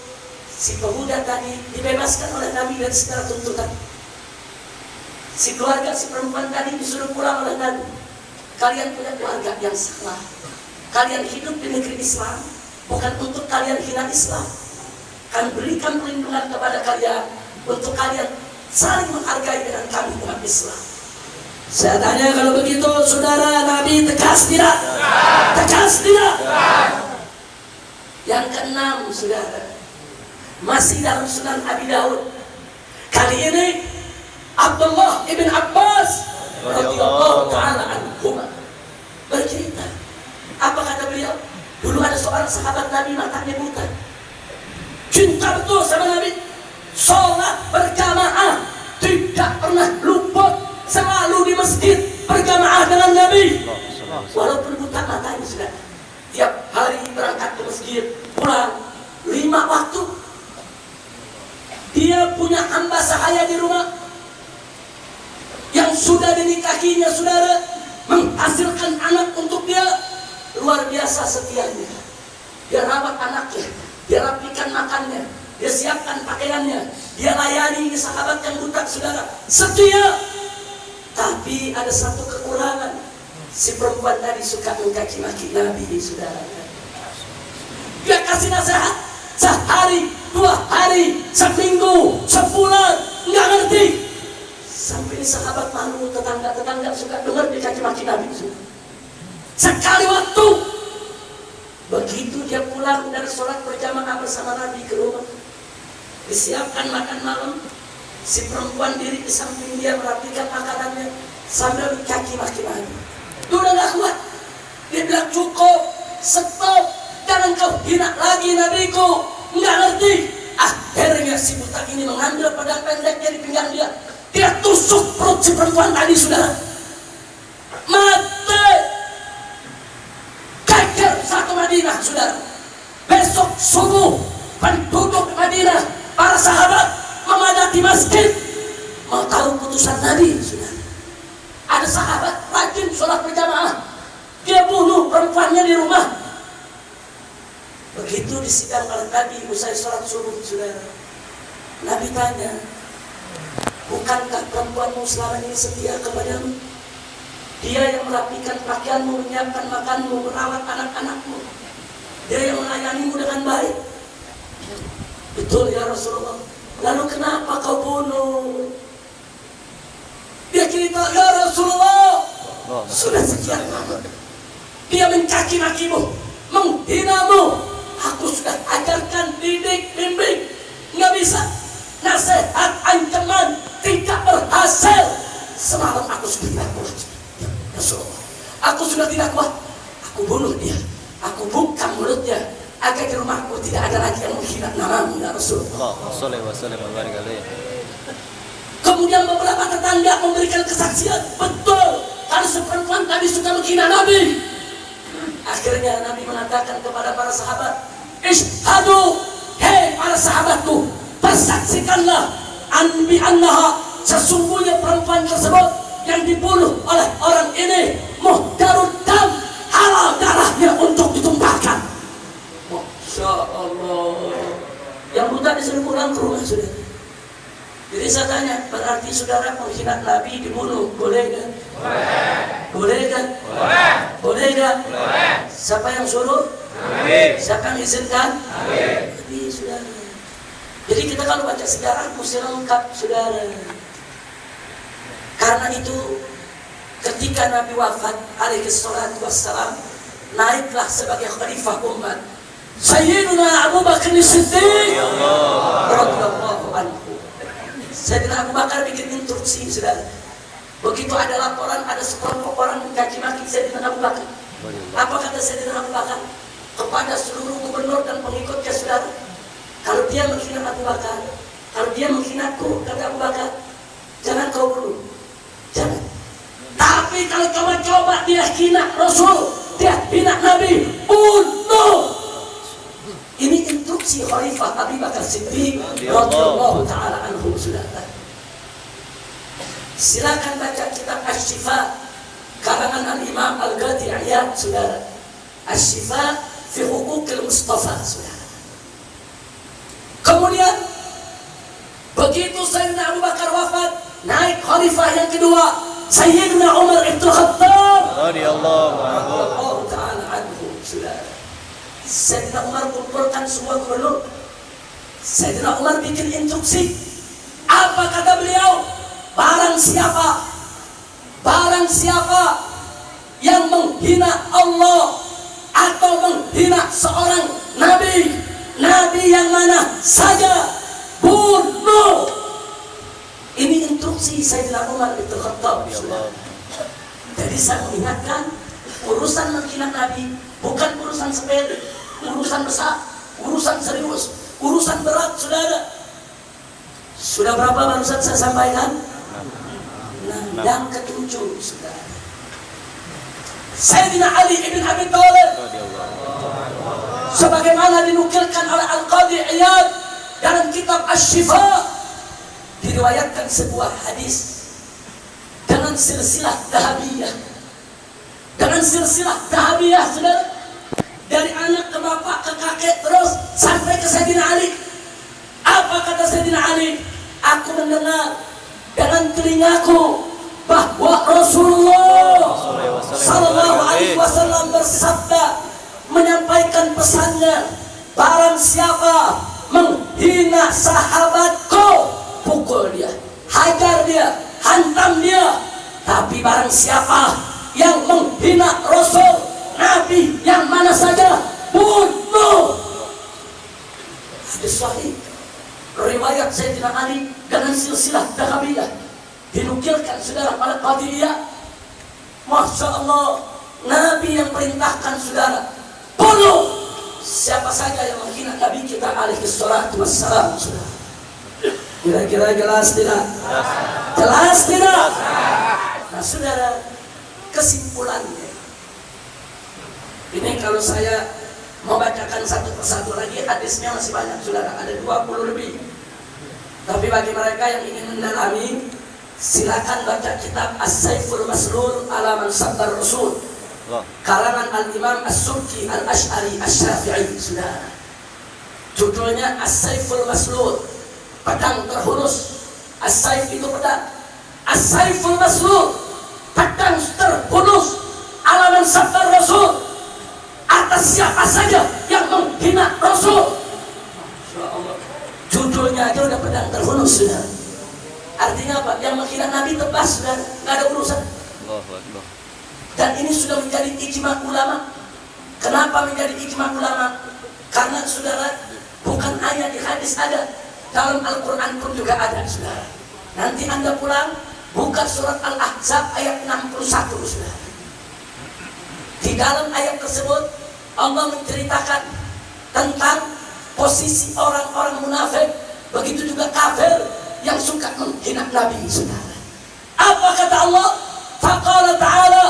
A: si pemuda tadi dibebaskan oleh Nabi dari segala tuntutan. Si keluarga si perempuan tadi disuruh pulang oleh Nabi. Kalian punya keluarga yang salah. Kalian hidup di negeri Islam bukan untuk kalian hina Islam. Kami berikan perlindungan kepada kalian untuk kalian saling menghargai dengan kami umat Islam. Saya tanya, kalau begitu saudara, Nabi tegas tidak? Tegas tidak? Yang keenam, saudara, masih dalam Sunan Abi Dawud. Kali ini Abdullah ibn Abbas radhiyallahu ta'ala anhuma bercerita. Apa kata beliau? Dulu ada seorang sahabat Nabi, matanya buta, cinta betul sama Nabi, sholat berjamaah, tidak pernah luput, selalu di masjid berjamaah dengan Nabi. Walaupun buta matanya, sudah tiap hari berangkat ke masjid, pulang 5 waktu. dia punya hamba sahaya di rumah yang sudah dinikahinya, saudara, menghasilkan anak untuk dia, luar biasa setianya. Dia rawat anaknya, dia rapikan makannya, dia siapkan pakaiannya, dia layani sahabat yang buta, saudara, setia. Tapi ada satu kekurangan, si perempuan tadi suka mencaci maki Nabi, saudara. Dia kasih nasihat sehari, 2 hari, seminggu, sebulan, nggak ngerti. Sampai sahabat malu, tetangga suka dengar dia caci maki Nabi. Sekali waktu, begitu dia pulang dari sholat berjamaah bersama Nabi ke rumah, disiapkan makan malam, si perempuan diri di samping dia merapikan makanannya sambil mencaci maki Nabi. Dia udah gak kuat, dia bilang cukup, stop, jangan kau hina lagi Nabiku, nggak ngerti. Akhirnya si buta ini mengambil pedang pendeknya di pinggang dia, dia tusuk perut si perempuan tadi, saudara, mati. Geger satu Madinah, saudara. Besok subuh penduduk Madinah, para sahabat memadati masjid, mau tahu putusan Nabi, saudara. Ada sahabat rajin sholat berjamaah, dia bunuh perempuannya di rumah. Begitu disidang oleh Nabi usai sholat subuh, saudara, Nabi tanya, bukankah perempuanmu selama ini setia kepadamu? Dia yang merapikan pakaianmu, menyiapkan makanmu, merawat anak-anakmu, dia yang melayanimu dengan baik. Betul ya Rasulullah. Lalu kenapa kau bunuh? Dia cerita, ya Rasulullah, sudah sekian lama dia mencaci makimu, menghinamu, aku sudah ajarkan, didik, bimbing, nggak bisa. Nasihat, ancaman, tidak berhasil. Semalam aku sudah tidak kuat, Rasulullah. Aku sudah tidak kuat, aku bunuh dia, aku bungkam mulutnya, agar di rumahku tidak ada lagi yang menghina namamu, ya Rasulullah. Kemudian beberapa tetangga memberikan kesaksian, betul, kalau seperempuan tadi suka menghina Nabi. Akhirnya Nabi mengatakan kepada para sahabat, ishhadu, hei para sahabatku, persaksikanlah, anbi annaha, sesungguhnya perempuan tersebut yang dibunuh oleh orang ini muhdarud dam, halal darahnya untuk ditumpahkan. Masya Allah. Yang buta disuruh pulang ke rumah, saudara. Jadi saya tanya, berarti saudara menghina Nabi dibunuh, boleh kan? Boleh kan? Boleh kan? Siapa yang suruh? Nabi. Siapa yang izinkan? Nabi, saudara. Jadi kita kalau baca sejarah mesti lengkap, saudara. Karena itu ketika Nabi wafat alaihi salatu wassalam, naiklah sebagai khalifah umat Sayyidina Abu Bakar As-Siddiq radhiyallahu anhu. Sayyidina Abu Bakar bikin instruksi, saudara. Begitu ada laporan ada sekelompok orang mencaci maki Sayyidina Abu Bakar, apa kata Sayyidina Abu Bakar kepada seluruh gubernur dan pengikutnya, saudara? Kalau dia menghina Abu Bakar, kalau dia menghinaku, kata Abu Bakar, jangan kau bunuh, jangan. Tapi kalau coba-coba dia hina Rasul, dia hina Nabi, bunuh. Ini instruksi Khalifah Abu Bakar Siddiq radhiyallahu taala anhu, saudara. Silakan baca kitab Asy-Syifa karangan Al-Imam Al-Qadhi Iyad, saudara. Asy-Syifa fi Huquqil Mustafa, saudara. Kemudian begitu Sayyidina Abu Bakar wafat, naik khalifah yang kedua Sayyidina Umar Ibn Khattab radhiyallahu taala anhu, saudara. Sayyidina Umar kumpulkan semua gubernur. Sayyidina Umar bikin instruksi. Apa kata beliau? Barang siapa yang menghina Allah atau menghina seorang nabi, nabi yang mana saja, bunuh. Ini instruksi Sayyidina Umar Ibn Khattab. Jadi saya mengingatkan, urusan menghina nabi bukan urusan sepele, urusan besar, urusan serius, urusan berat, saudara. Sudah berapa barusan saya sampaikan? Yang ketujuh, saudara. Sayyidina Ali ibn Abi Thalib, sebagaimana dinukilkan oleh Al-Qadhi Iyad, dalam kitab Asy-Syifa diriwayatkan sebuah hadis dengan silsilah dahabiyah. Dengan silsilah dahabiyah, saudara. Dari anak ke bapak ke kakek terus sampai ke Sayyidina Ali. Apa kata Sayyidina Ali? Aku mendengar dengan telingaku bahwa Rasulullah sallallahu alaihi wasallam bersabda, menyampaikan pesannya, barang siapa menghina sahabatku, pukul dia, hajar dia, hantam dia. Tapi barang siapa yang menghina Rasul, Nabi yang mana saja, bunuh. Hadis sahih riwayat Sayyidina Ali dengan silsilah dahabiyah, dinukilkan saudara pada Qadiriyah. Masya Allah, Nabi yang perintahkan saudara, bunuh siapa saja yang menghina Nabi kita alaihi salatu wassalam. Saudara, kira-kira jelas tidak? Jelas tidak? Nah saudara, kesimpulannya ini, kalau saya membacakan satu persatu lagi, hadisnya masih banyak saudara, ada 20 lebih. Tapi bagi mereka yang ingin mendalami, silakan baca kitab As-Saiful Maslul ala Man Sabbar Rasul, karangan Al-Imam As-Subki Al-Ash'ari Asy-Syafi'i. Saudara, judulnya As-Saiful Maslul, pedang terhunus. As-Saif itu pedang, As-Saiful Maslul, pedang terhunus ala Man Sabbar Rasul, atas siapa saja yang menghina Rasul. Judulnya aja udah pedang terhunus, saudara. Artinya apa? Yang menghina Nabi tebas, saudara, nggak ada urusan. Dan ini sudah menjadi ijma ulama. Kenapa menjadi ijma ulama? Karena saudara, bukan hanya di hadis ada, dalam Al-Quran pun juga ada, saudara. Nanti Anda pulang, buka surat Al-Ahzab ayat 61, saudara. Di dalam ayat tersebut Allah menceritakan tentang posisi orang-orang munafik, begitu juga kafir yang suka menghina Nabi, saudara. Apa kata Allah? Faqala ta'ala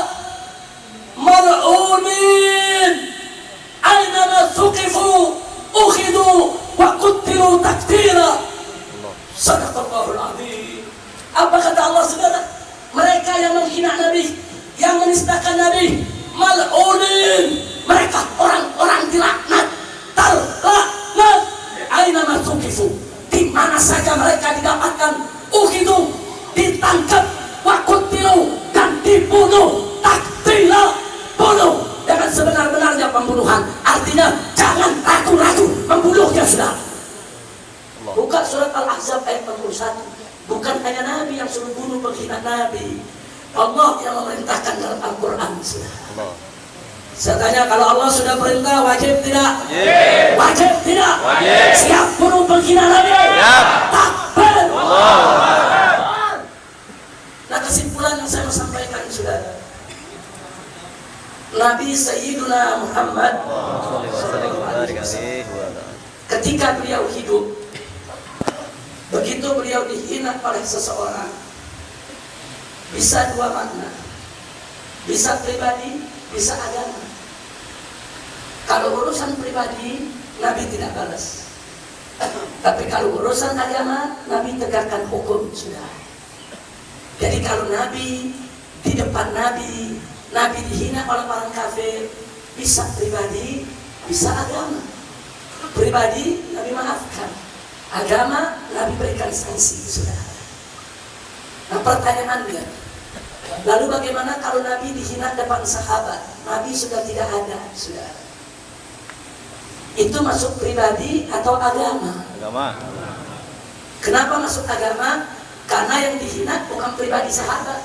A: mal'unin aynama thuqifu ukhidu wa qutilu takfira. Sadaqallahul azim. Apa kata Allah, saudara? Mereka yang menghina Nabi, yang menistakan Nabi, mal'unin, mereka orang-orang dilaknat, terlaknat. Aina masukifu, di mana saja mereka didapatkan, ukhidu, ditangkap, wakutilu, dan dibunuh, takdila, bunuh dengan sebenar-benarnya pembunuhan. Artinya jangan ragu-ragu membunuhnya, saudara. Buka surat Al-Ahzab ayat 41. Bukan hanya Nabi yang suruh bunuh penghina Nabi, Allah yang memerintahkan dalam Al-Quran, saudara. Saya tanya, kalau Allah sudah perintah, wajib tidak? Wajib tidak? Wajib. Siap bunuh penghina Nabi? Siap. Takbir. Nah, kesimpulan yang saya mau sampaikan, saudara, Nabi Sayyiduna Muhammad ketika beliau hidup, begitu beliau dihina oleh seseorang, bisa dua makna, bisa pribadi, bisa agama. Kalau urusan pribadi, Nabi tidak balas. Tapi kalau urusan agama, Nabi tegakkan hukum, sudah. Jadi kalau Nabi, di depan Nabi, Nabi dihina oleh orang kafir, bisa pribadi, bisa agama. Pribadi, Nabi maafkan. Agama, Nabi berikan sanksi, sudah. Nah, pertanyaannya, lalu bagaimana kalau Nabi dihina depan sahabat? Nabi sudah tidak ada, sudah. Itu masuk pribadi atau agama? Agama. Kenapa masuk agama? Karena yang dihina bukan pribadi sahabat,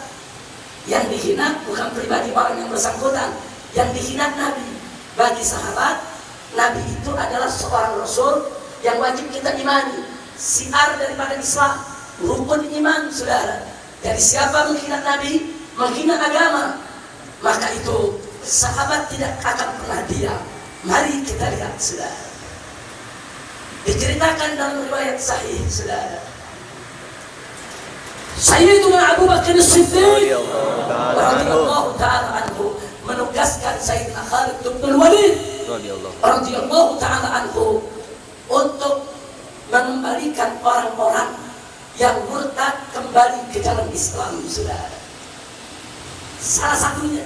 A: yang dihina bukan pribadi orang yang bersangkutan, yang dihina Nabi. Bagi sahabat, Nabi itu adalah seorang Rasul yang wajib kita imani. Siar daripada Islam, rukun iman, saudara. Jadi siapa menghina Nabi, menghina agama, maka itu sahabat tidak akan pernah diam. Mari kita lihat, saudara. Diceritakan dalam riwayat sahih, saudara. Sayyiduna Abu Bakar As-Siddiq radhiyallahu ta'ala anhu menugaskan Sayyidina Khalid bin Walid radhiyallahu ta'ala anhu untuk mengembalikan orang-orang yang murtad kembali ke jalan Islam, saudara. Salah satunya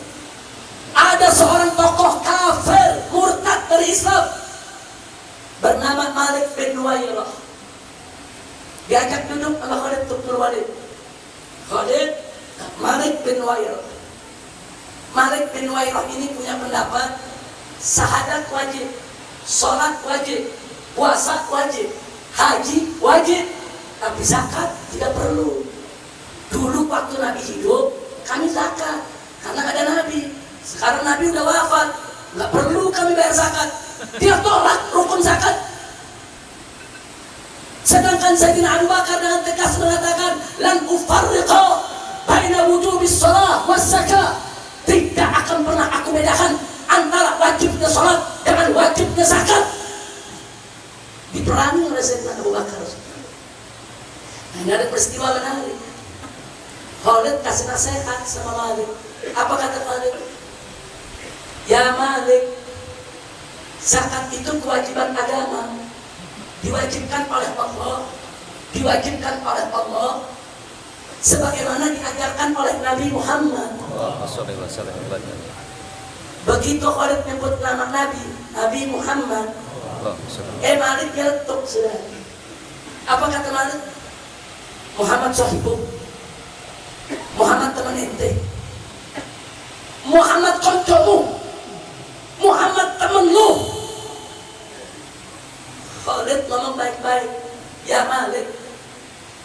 A: ada seorang tokoh kafir murtad dari Islam bernama Malik bin Nuwairah. Diajak duduk sama Khalid bin Walid. Khalid, Malik bin Nuwairah. Malik bin Nuwairah ini punya pendapat syahadat wajib, sholat wajib, puasa wajib, haji wajib, tapi zakat tidak perlu. Dulu waktu Nabi hidup kami zakat karena ada Nabi. Sekarang Nabi udah wafat, nggak perlu kami bayar zakat. Dia tolak rukun zakat. Sedangkan Sayyidina Abu Bakar dengan tegas mengatakan, lan ufarriqa baina wujubis shalah was zakat. Tidak akan pernah aku bedakan antara wajibnya sholat dengan wajibnya zakat. Diperangi oleh Sayyidina Abu Bakar. Nah, ini ada peristiwa menarik. Khalid kasih nasihat sama Malik. Apa kata Khalid? Ya Malik, zakat itu kewajiban agama, diwajibkan oleh Allah, diwajibkan oleh Allah, sebagaimana diajarkan oleh Nabi Muhammad. Begitu Khalid menyebut nama Nabi Muhammad, Malik nyeletuk, saudara. Apa kata Malik? Muhammad sahibu, Muhammad teman ente, Muhammad koncomu, Muhammad temen lu. Khalid ngomong baik-baik. Ya Malik,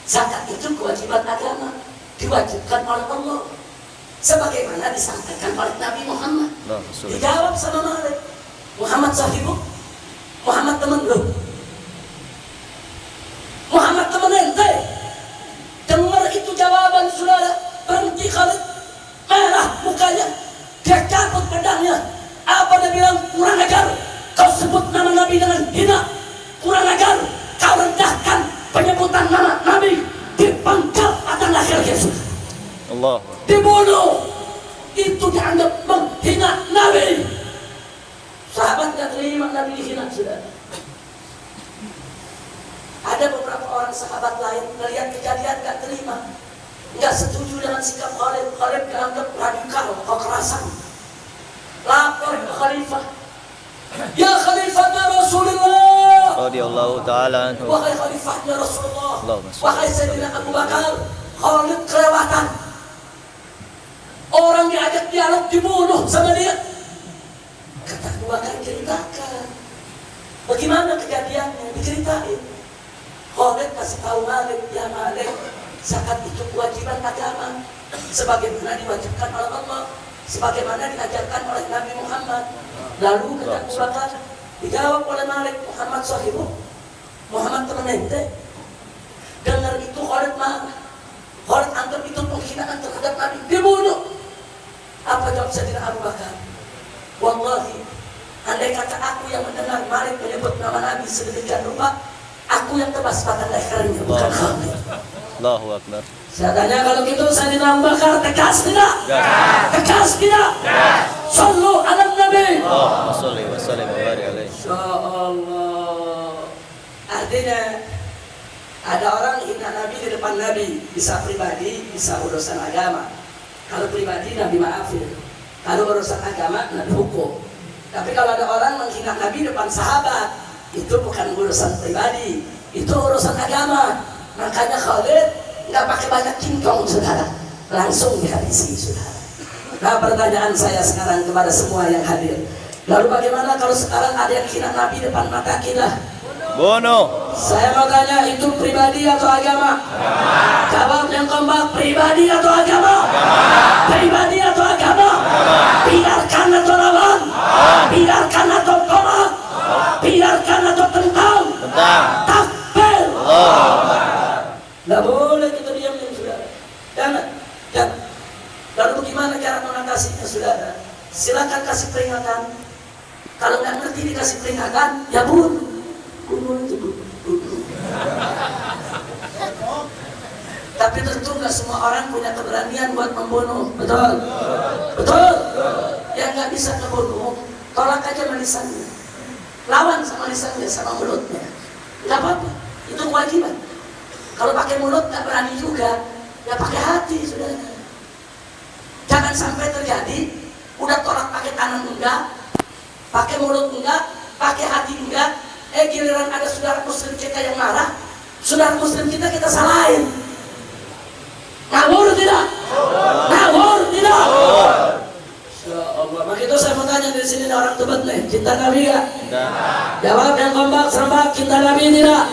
A: zakat itu kewajiban agama, diwajibkan oleh Allah, sebagaimana disampaikan oleh Nabi Muhammad. Dijawab sama Malik, Muhammad sahibu, Muhammad temen lu, Muhammad temen ente. Dengar itu jawaban, saudara. Berhenti Khalid, merah mukanya, dia cabut pedangnya. Apa dia bilang? Kurang ajar, kau sebut nama Nabi dengan hina. Kurang ajar, kau rendahkan penyebutan nama Nabi, dipangkal atas lahir Yesus.
C: Allah.
A: Dibunuh. Itu dianggap menghina Nabi. Sahabat gak terima Nabi dihina, saudara. Ada beberapa orang sahabat lain melihat kejadian gak terima, gak setuju dengan sikap Khalid. Khalid dianggap radikal, kekerasan. Lapor ke Khalifah. Ya Khalifah Rasulullah,
C: Radhiyallahu ta'ala anhu.
A: wahai Khalifahnya Rasulullah,
C: Allahumma shalli
A: wahai Sayyidina Abu Bakar, Khalid kelewatan. Orang diajak dialog dibunuh sama dia. Kata Abu Bakar, ceritakan bagaimana kejadiannya, diceritain. Khalid kasih tahu Malik, ya Malik, zakat itu kewajiban agama, sebagaimana diwajibkan oleh Allah, sebagaimana diajarkan oleh Nabi Muhammad. Lalu kata Abu Bakar, dijawab oleh Malik, Muhammad sahibu, Muhammad teman ente. Dengar itu Khalid marah. Khalid anggap itu penghinaan terhadap Nabi, dibunuh. Apa jawab Sayyidina Abu Bakar? Wallahi, andai kata aku yang mendengar Malik menyebut nama Nabi sedemikian rupa, aku yang tebas batang lehernya, bukan Khalid.
C: Allahu Akbar.
A: Saya tanya, kalau gitu Sayyidina Abu Bakar tegas tidak?
C: Ya.
A: Tegas tidak? Ya. Sallu ala Nabi.
C: Allahumma shalli wa sallim wa barik alaihi.
A: Insyaallah. Artinya ada orang hina Nabi di depan Nabi, bisa pribadi, bisa urusan agama. Kalau pribadi Nabi maafin, kalau urusan agama Nabi hukum. Tapi kalau ada orang menghina Nabi depan sahabat, itu bukan urusan pribadi, itu urusan agama. Makanya Khalid nggak pakai banyak cincong, saudara, langsung dihabisi, saudara. Nah, pertanyaan saya sekarang kepada semua yang hadir, lalu bagaimana kalau sekarang ada yang hina Nabi depan mata kita?
C: Bunuh.
A: Saya mau tanya, itu pribadi atau agama? Jawab yang kompak, pribadi atau agama? Pribadi atau agama? Biarkan atau lawan? Biarkan atau tolak? Biarkan atau tentang? Takbir. Nggak boleh kita diamin, saudara. Jangan. Lalu bagaimana cara mengatasinya, saudara? Silakan kasih peringatan. Kalau nggak ngerti dikasih peringatan, ya bunuh. Tapi tentu nggak semua orang punya keberanian buat membunuh, betul? Betul? Yang nggak bisa membunuh, tolak aja lisannya, lawan sama lisannya, sama mulutnya, nggak apa-apa. Itu kewajiban. Kalau pakai mulut nggak berani juga, ya pakai hati, saudara. Jangan sampai terjadi udah tolak pakai tangan enggak, pakai mulut enggak, pakai hati enggak. Giliran ada saudara muslim kita yang marah, saudara muslim kita salahin. Ngawur tidak? Ngawur tidak? Ya Allah, maka itu saya mau tanya dari sini orang Tebet nih, cinta Nabi gak? Jawab yang kompak serempak, cinta Nabi tidak?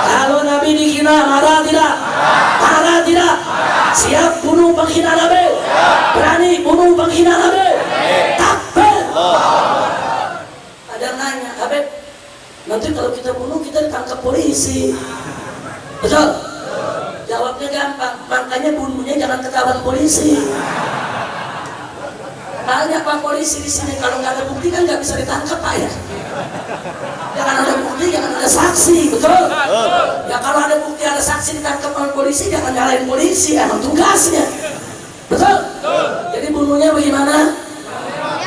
A: Kalau Nabi dihina, marah tidak? Marah tidak? Siap bunuh penghina Nabi? Berani bunuh penghina Nabi? Takbir! Ada yang nanya, Habib, nanti kalau kita bunuh kita ditangkap polisi. Betul? Jawabnya gampang, makanya bunuhnya jangan ketahuan polisi. Banyak Pak polisi di sini, kalau nggak ada bukti kan nggak bisa ditangkap Pak ya. Jangan ada bukti, jangan ada saksi, betul? Ya kalau ada bukti, ada saksi ditangkap oleh polisi, jangan nyalain polisi, emang tugasnya, betul? Jadi bunuhnya bagaimana?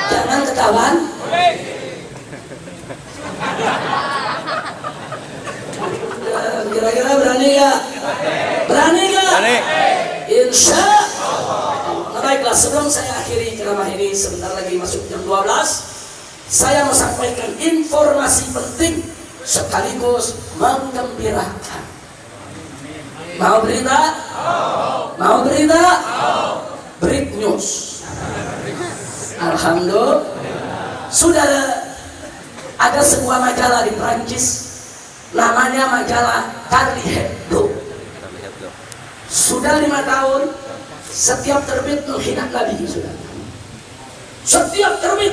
A: Jangan ketahuan. Kira-kira berani gak? Berani gak?
C: Berani.
A: Insya Allah. Baiklah, sebelum saya akhiri ceramah ini, sebentar lagi masuk jam 12, saya mau sampaikan informasi penting sekaligus menggembirakan. Mau berita? Mau berita? Break news. Alhamdulillah. Saudara, ada sebuah majalah di Prancis, namanya majalah Charlie Hebdo. Sudah 5 tahun setiap terbit menghina Nabi, saudara. Setiap terbit,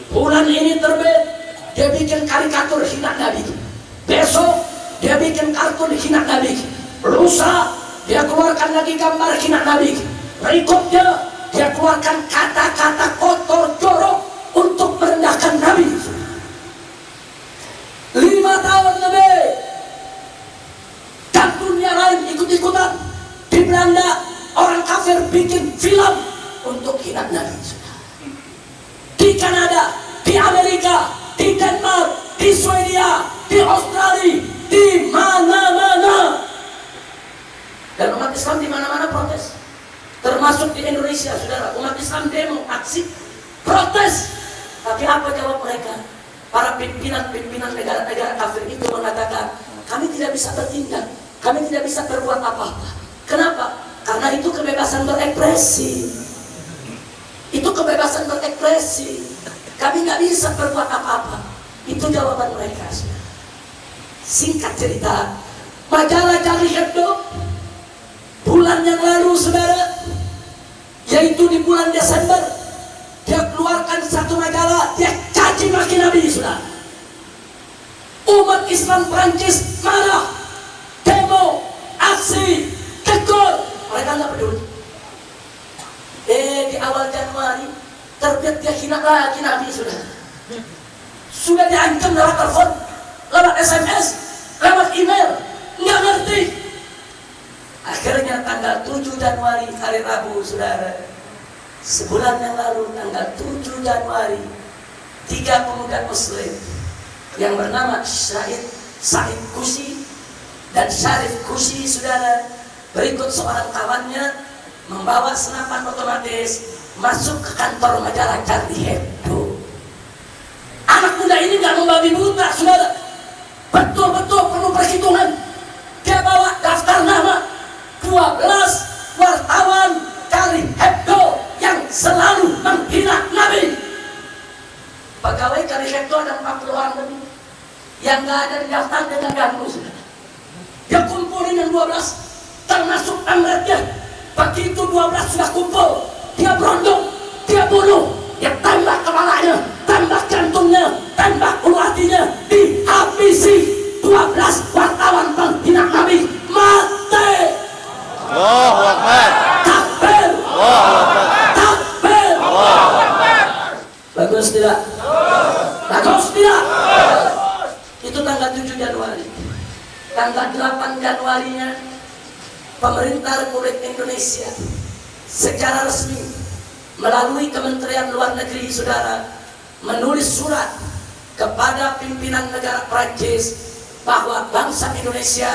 A: bulan ini terbit, dia bikin karikatur hina Nabi. Besok dia bikin kartun hina Nabi. Lusa dia keluarkan lagi gambar hina Nabi. Berikutnya dia keluarkan kata-kata kotor jorok untuk merendahkan Nabi. 5 tahun lebih, dan dunia lain ikut-ikutan. Di Belanda orang kafir bikin film untuk hina Nabi. Di Kanada, di Amerika, di Denmark, di Swedia, di Australia, di mana-mana. Dan umat Islam di mana-mana protes. Termasuk di Indonesia, saudara. Umat Islam demo, aksi, protes. Tapi apa jawab mereka? Para pimpinan negara-negara kafir itu mengatakan, kami tidak bisa bertindak, kami tidak bisa berbuat apa-apa. Kenapa? Karena itu kebebasan berekspresi. Itu kebebasan berekspresi. Kami nggak bisa berbuat apa-apa. Itu jawaban mereka. Singkat cerita, majalah Charlie Hebdo bulan yang lalu, saudara, yaitu di bulan Desember, dia keluarkan satu majalah, dia caci maki Nabi, saudara. Umat Islam Prancis marah, demo, aksi, tegur, mereka nggak peduli. Di awal Januari terbit dia hina lagi Nabi, sudah diancam lewat telepon, lewat SMS, lewat email, nggak ngerti. Akhirnya tanggal 7 Januari hari Rabu, saudara, sebulan yang lalu, tanggal 7 Januari, 3 pemuda Muslim yang bernama Said Kusi dan Syarif Kusi, saudara, berikut seorang kawannya membawa senapan otomatis masuk ke kantor majalah Charlie Hebdo. Anak muda ini nggak membabi buta, saudara, betul-betul penuh perhitungan. Dia bawa daftar nama 12 wartawan Charlie Hebdo yang selalu menghina Nabi. Pegawai Charlie Hebdo ada 40 orang lebih yang nggak ada di daftar dengan ganggu, saudara. Dia kumpulin yang 12, termasuk pemretnya. Begitu 12 sudah kumpul, dia berondong, dia bunuh, dia tembak kepalanya, tembak jantungnya, tembak ulu hatinya, dihabisi. 12 wartawan penghina Nabi mati.
C: Allahu Akbar.
A: Takbir.
C: Allahu Akbar.
A: Takbir.
C: Allahu Akbar.
A: Bagus tidak? Bagus tidak? Itu tanggal 7 Januari. Tanggal 8 Januarinya pemerintah Republik Indonesia secara resmi melalui Kementerian Luar Negeri, saudara, menulis surat kepada pimpinan negara Prancis bahwa bangsa Indonesia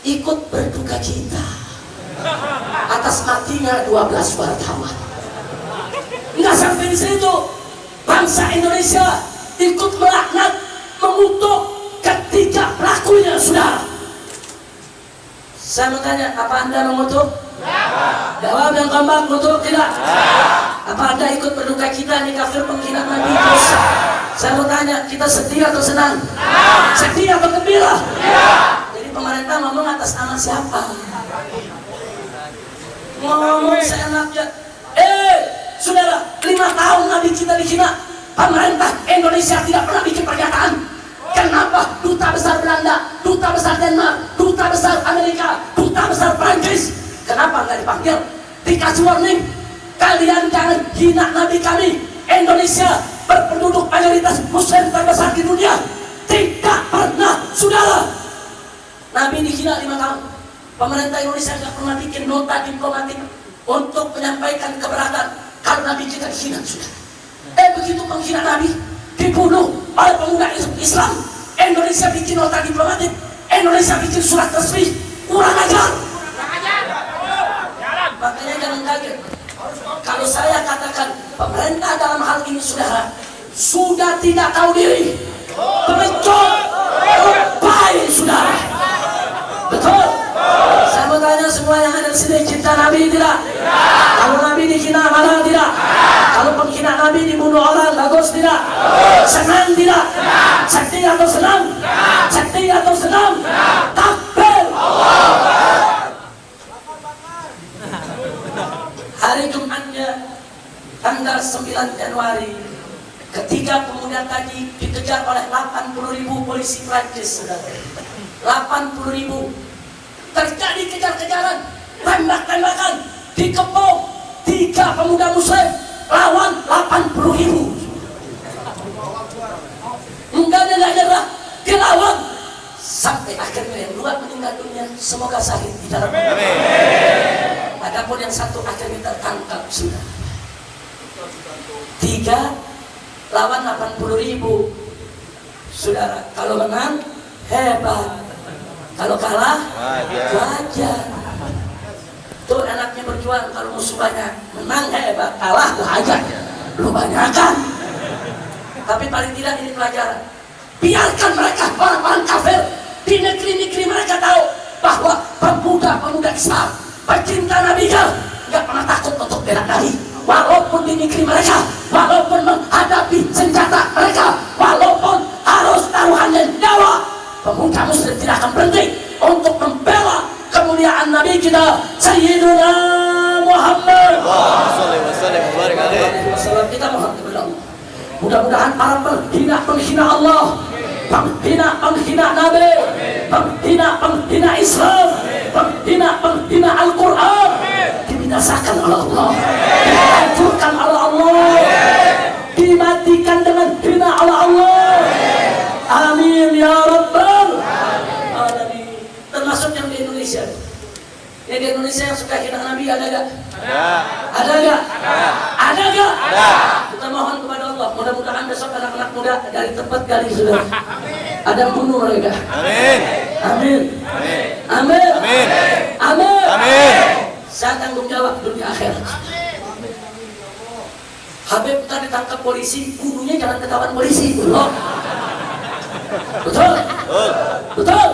A: ikut berduka cita atas matinya 12 wartawan. Nggak sampai di situ, bangsa Indonesia ikut melaknat, mengutuk ketiga pelakunya, saudara. Saya mau tanya, apa Anda mengutuk? Jawab yang kompak, mengutuk tidak? Apa Anda ikut berduka cita ini kafir penghina Nabi dosa? Saya mau tanya, kita sedih atau senang? Sedih atau gembira? Jadi pemerintah ngomong atas nama siapa? Ngomong seenaknya. Saudara, 5 tahun Nabi kita dihina. Pemerintah Indonesia tidak pernah bikin pernyataan. Kenapa duta besar Belanda, duta besar Denmark, duta besar Amerika, duta besar Prancis, kenapa nggak dipanggil? Dikasih warning, kalian jangan hina Nabi kami. Indonesia berpenduduk mayoritas Muslim terbesar di dunia. Tidak pernah, saudara. Nabi dihina 5 tahun. Pemerintah Indonesia nggak pernah bikin nota diplomatik untuk menyampaikan keberatan kalau Nabi kita dihina, saudara. Begitu penghina Nabi dibunuh oleh pemuda Islam, Indonesia bikin nota diplomatik, Indonesia bikin surat resmi, kurang ajar. Makanya jangan kaget kalau saya katakan pemerintah dalam hal ini, saudara, sudah tidak tahu diri, pengecut, baik, saudara. Betul. Saya mau tanya semua yang ada di sini, cinta Nabi tidak? Kalau Nabi dihina marah tidak? Kalau penghina Nabi dibunuh orang bagus tidak? Senang tidak? Sedih atau senang? Sedih atau senang? Takbir. Hari Jumatnya tanggal 9 Januari, ketiga pemuda tadi dikejar oleh 80.000 polisi Prancis, saudara. 80.000. Terjadi kejar-kejaran, tembak-tembakan, dikepung 3 pemuda Muslim lawan 80.000. Enggak nyerah, dilawan sampai akhirnya yang 2 meninggal dunia, semoga syahid di dalam. Adapun yang 1 akhirnya tertangkap, sudah. 3 lawan 80.000, saudara. Kalau menang hebat, kalau kalah wajar. Tuh enaknya berjuang kalau musuh banyak, menang hebat, kalah wajar, lu banyakan. Tapi paling tidak ini pelajaran. Biarkan mereka, orang-orang kafir di negeri-negeri mereka tahu bahwa pemuda-pemuda Islam pecinta Nabi nggak pernah takut untuk bela Nabi. Walaupun di negeri mereka, walaupun menghadapi senjata mereka, walaupun harus taruhannya nyawa, pemuda Muslim tidak akan berhenti untuk membela kemuliaan Nabi kita Sayyiduna Muhammad. Kita mohon kepada Allah, mudah-mudahan para penghina Allah, penghina Nabi, penghina Islam, penghina Al-Quran dibinasakan oleh Allah, dihancurkan oleh Allah, dimatikan dengan hina oleh Allah. Amin ya Rabbal Alamin. Termasuk yang di Indonesia. Yang di Indonesia yang suka hina Nabi ada gak? Ada gak? Ada gak? Kita mohon kepada Allah, mudah-mudahan besok anak-anak muda dari tempat gali sudah ada yang bunuh mereka. Amin. Amin. Amin. Amin. Amin. Amin. Saya tanggung jawab dunia akhirat. Habib tadi ditangkap polisi, bunuhnya jangan ketahuan polisi, belum. Betul? Betul?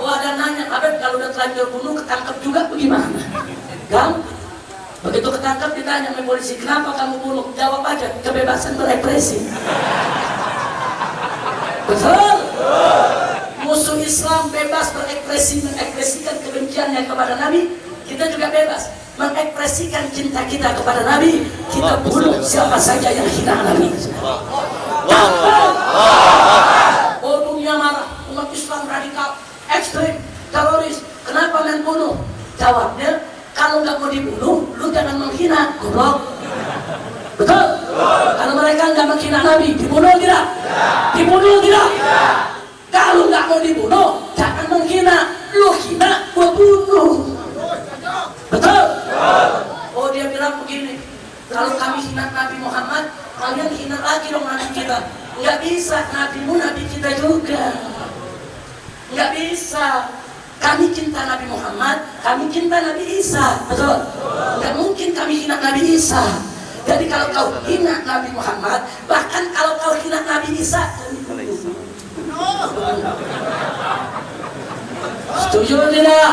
A: Wah, ada nanya, Habib kalau udah terlanjur bunuh ketangkap juga bagaimana? Gampang. Begitu ketangkap ditanya sama polisi, kenapa kamu bunuh? Jawab aja, kebebasan berekspresi. Betul? Musuh Islam bebas berekspresi, mengekspresikan kebenciannya kepada Nabi. Kita juga bebas mengekspresikan cinta kita kepada Nabi. Kita bunuh siapa saja yang hina Nabi. Oh, dunia marah, umat Islam radikal, ekstrim, teroris. Kenapa main bunuh? Jawabnya, kalau nggak mau dibunuh, lu jangan menghina, goblok. Betul? Kalau mereka nggak menghina Nabi, dibunuh tidak? Dibunuh tidak? Kalau nggak mau dibunuh, jangan menghina. Lu hina, gua bunuh. Betul? Oh, dia bilang begini, kalau kami hina Nabi Muhammad, kalian hina lagi dong Nabi kita. Nggak bisa, Nabimu Nabi kita juga. Nggak bisa. Kami cinta Nabi Muhammad, kami cinta Nabi Isa, betul? Nggak mungkin kami hina Nabi Isa. Jadi kalau kau hina Nabi Muhammad, bahkan kalau kau hina Nabi Isa, setuju tidak?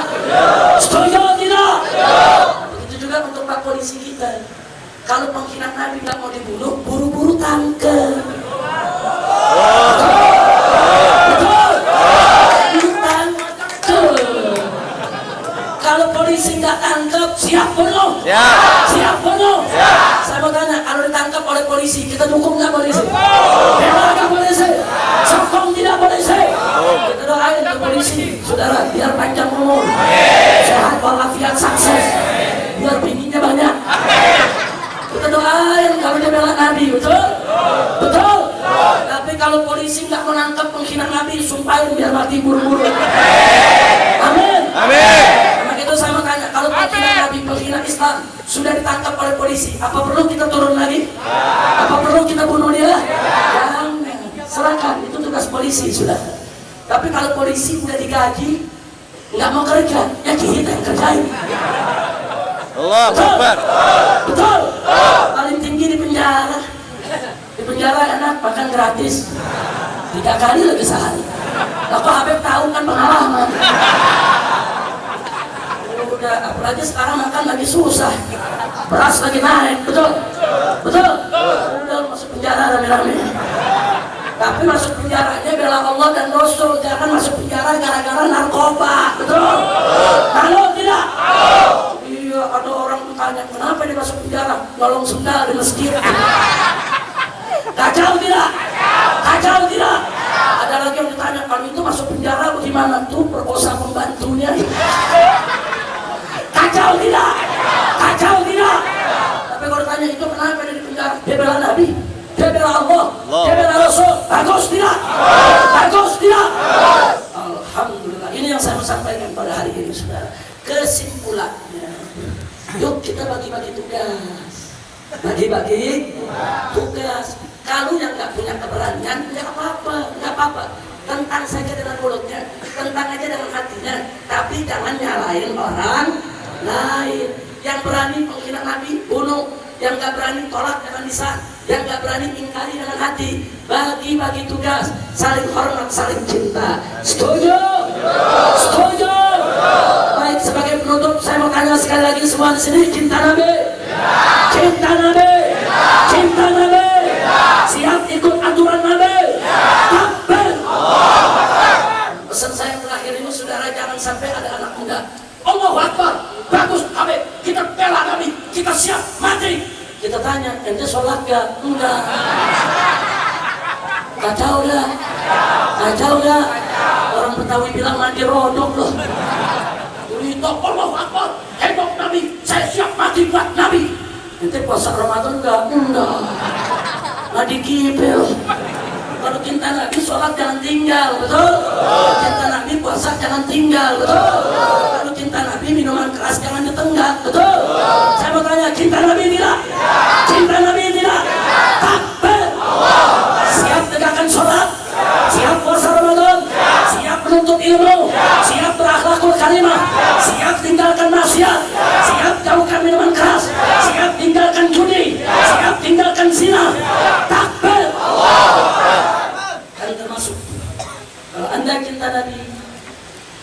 A: Setuju tidak? Begitu juga untuk Pak Polisi kita. Kalau pengkhianat Nabi nggak mau dibunuh, buru-buru tangkep. Betul? Tangkep. Kalau polisi nggak tangkep, siap bunuh? Siap bunuh? Saya mau tanya, kalau ditangkap oleh polisi, kita dukung nggak polisi? Bela nggak polisi? Sokong tidak polisi? Kita doain ke polisi, saudara, biar panjang umur, sehat walafiat, sukses, biar bininya banyak. Kita doain kalau dia bela Nabi, betul? Betul? Tapi kalau polisi nggak menangkap pengkhianat Nabi, sumpahin biar mati buru-buru. Amin. Karena itu saya mau tanya, kalau pengkhianat Nabi, pengkhianat Islam sudah ditangkap oleh polisi, apa perlu kita turun lagi? Apa perlu kita bunuh dia? Jangan, serahkan, itu tugas polisi sudah. Tapi kalau polisi udah digaji, nggak mau kerja, ya kita yang kerjain.
C: Allahu Akbar.
A: Betul. Paling tinggi di penjara. Di penjara enak, makan gratis. 3 kali lagi sehari. Lalu Habib tahu kan pengalaman. Udah, apalagi sekarang makan lagi susah. Beras lagi naik, betul? Betul? Udah masuk penjara rame-rame. Tapi masuk penjaranya bela Allah dan Rasul, jangan masuk penjara gara-gara narkoba, betul? Kalau tidak? Iya, ada orang tanya, kenapa dia masuk penjara? Nolong sendal di masjid. Kacau tidak? Kacau tidak? Ada lagi yang ditanya, kalau itu masuk penjara bagaimana? Tuh perkosa pembantunya. Kacau tidak? Kacau tidak? Tapi kalau ditanya, itu kenapa dia di penjara? Dia bela Nabi, dia bela Allah, dia bela Rasul. Bagus tidak? Bagus tidak? Alhamdulillah. Ini yang saya mau sampaikan pada hari ini, saudara. Kesimpulannya, yuk kita bagi-bagi tugas. Bagi-bagi tugas. Kalau yang nggak punya keberanian, nggak apa-apa, nggak apa-apa. Tentang saja dengan mulutnya, tentang aja dengan hatinya. Tapi jangan nyalain orang lain. Yang berani menghina Nabi, bunuh. Yang nggak berani tolak dengan lisan. Yang nggak berani ingkari dengan hati. Bagi-bagi tugas, saling hormat, saling cinta. Setuju? Setuju? Baik, sebagai penutup saya mau tanya sekali lagi semua di sini, cinta Nabi? Cinta Nabi? Cinta Nabi? Siap ikut aturan Nabi? Takbir! Pesan saya terakhir ini, saudara, jangan sampai ada anak muda Allahu Akbar, bagus Habib, kita bela Nabi, kita siap mati. Kita tanya, ente sholat gak? Enggak. Kacau dah. Kacau dah. Orang Betawi bilang mandi rodok loh. Itu Allahu Akbar, heboh Nabi, saya siap mati buat Nabi. Ente puasa Ramadan enggak? Enggak. Mandi kipil. Kalau cinta Nabi sholat jangan tinggal, betul? Cinta Nabi puasa jangan tinggal, betul? Kalau cinta Nabi minuman keras jangan ditenggak, betul? Saya mau tanya, cinta Nabi tidak? Cinta Nabi tidak? Takbir! Siap tegakkan sholat? Siap puasa Ramadan? Siap menuntut ilmu? Siap berakhlakul karimah? Siap tinggalkan maksiat? Siap jauhkan minuman keras? Siap tinggalkan judi? Siap tinggalkan zina? Takbir! Dan termasuk, kalau Anda cinta Nabi,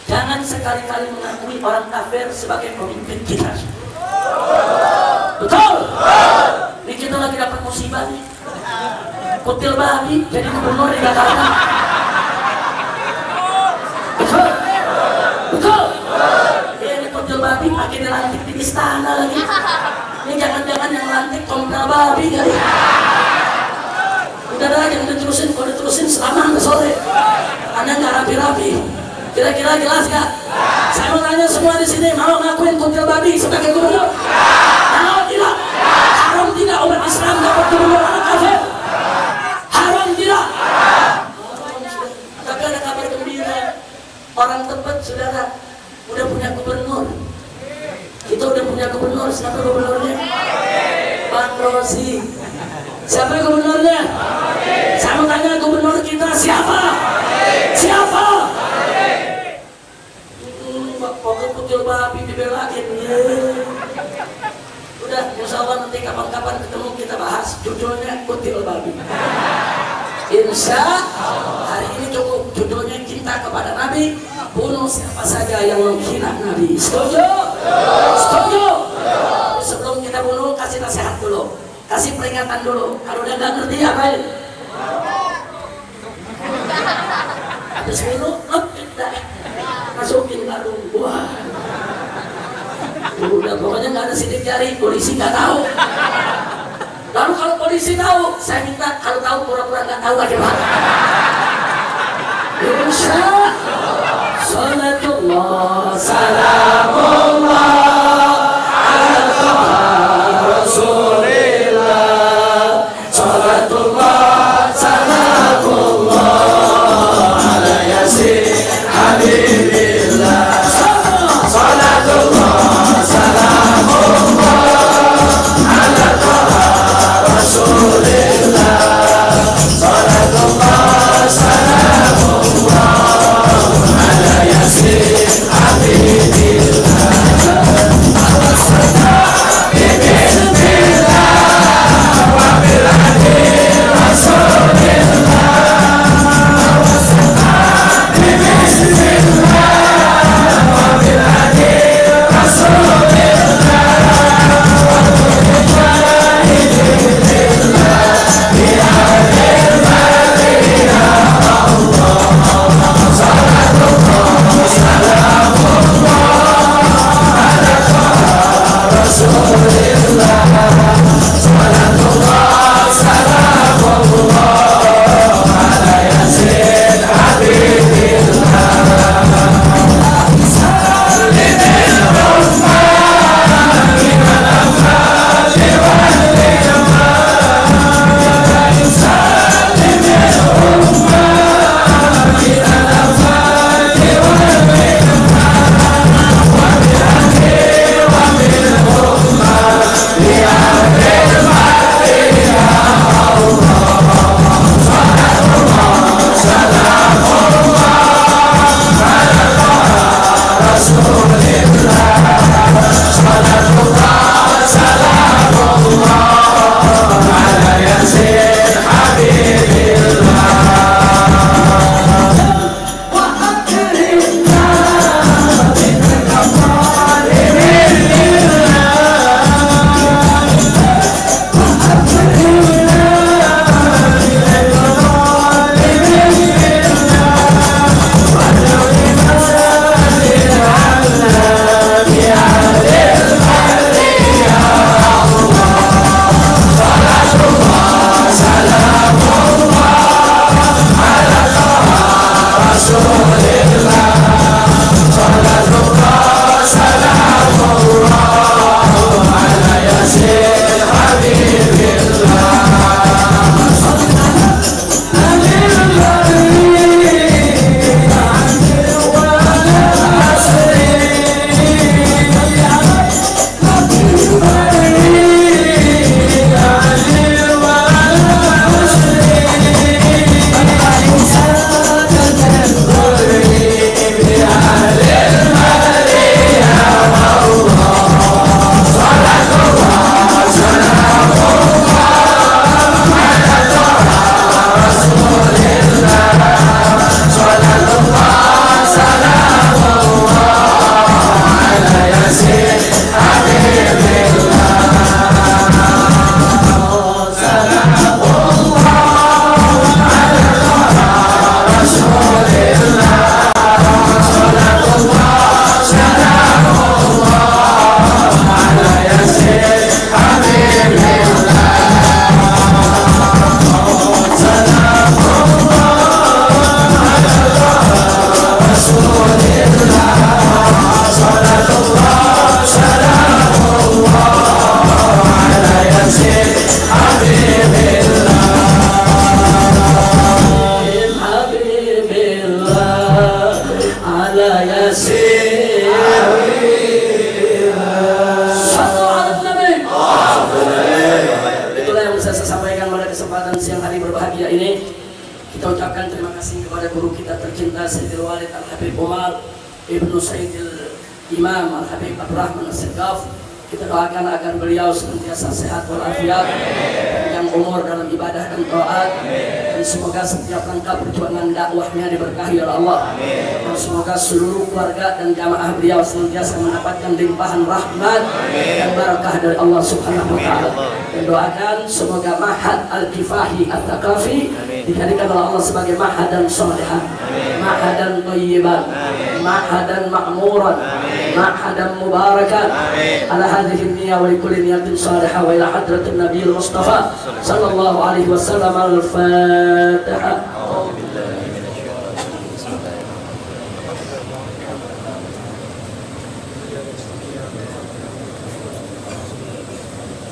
A: jangan sekali-kali mengakui orang kafir sebagai pemimpin kita. Betul? Ini kita lagi dapat musibah nih. Kutil babi jadi gubernur di Jakarta. Betul? Betul? Ini kutil babi pakai dilantik di istana lagi. Ini jangan-jangan yang lantik kompel babi kali. Udah dah, jangan diterusin. Kalau diterusin selama sampai sore. Anda nggak rapi-rapi. Kira-kira jelas gak? Saya mau tanya semua di sini, mau ngakuin kutil babi sebagai gubernur? Mau tidak? Haram tidak umat Islam dapat gubernur anak kafir? Haram tidak? Tapi ada kabar gembira. Orang Tebet, saudara, udah punya gubernur. Kita udah punya gubernur. Siapa gubernurnya? Bang Rosi. Siapa gubernurnya? Saya mau tanya, gubernur kita siapa? Siapa? jilbab dibelain ya. Udah, insya Allah nanti kapan-kapan ketemu kita bahas judulnya kutil babi. Insya Allah hari ini cukup judulnya cinta kepada Nabi, bunuh siapa saja yang menghina Nabi. Setuju? Setuju? Sebelum kita bunuh kasih nasihat dulu, kasih peringatan dulu. Kalau udah nggak ngerti apain? Habis bunuh, masukin karung. Wah, udah pokoknya nggak ada sidik jari, polisi nggak tahu. Lalu kalau polisi tahu, saya minta kalau tahu pura-pura nggak tahu aja pak. Insya Allah, salatullah, salamullah, ala Rasulillah, salatullah, salamullah, ala yasin habibillah, salatullah, salamullah, ala Rasulillah, salatullah, salamullah, ala yasin habibillah, bismillah wa biladi Rasulillah, bismillah wa biladi Rasulillah, Kita ucapkan terima kasih kepada guru kita tercinta Sayyidil Walid Al-Habib Umar Ibnu Sayyidil Imam Al-Habib Abdurrahman As-Segaf. Kita doakan agar beliau senantiasa sehat walafiat, panjang umur dalam ibadah dan taat, dan semoga setiap langkah perjuangan dakwahnya diberkahi oleh Allah. Dan semoga seluruh keluarga dan jamaah beliau senantiasa mendapatkan limpahan rahmat dan barakah dari Allah Subhanahu wa taala. Dan doakan semoga Ma'had Al-Kifahi At-Taqafi dijadikan oleh Allah sebagai ma'hadan shalihan, ma'hadan thayyiban, ma'hadan ma'muran, ma'hadan mubarakan. Ala hadhihi an-niyyah wa likulli niyatin salihah wa ila hadratin nabiyil mustafa sallallahu alaihi wasallam. Al-Fatihah.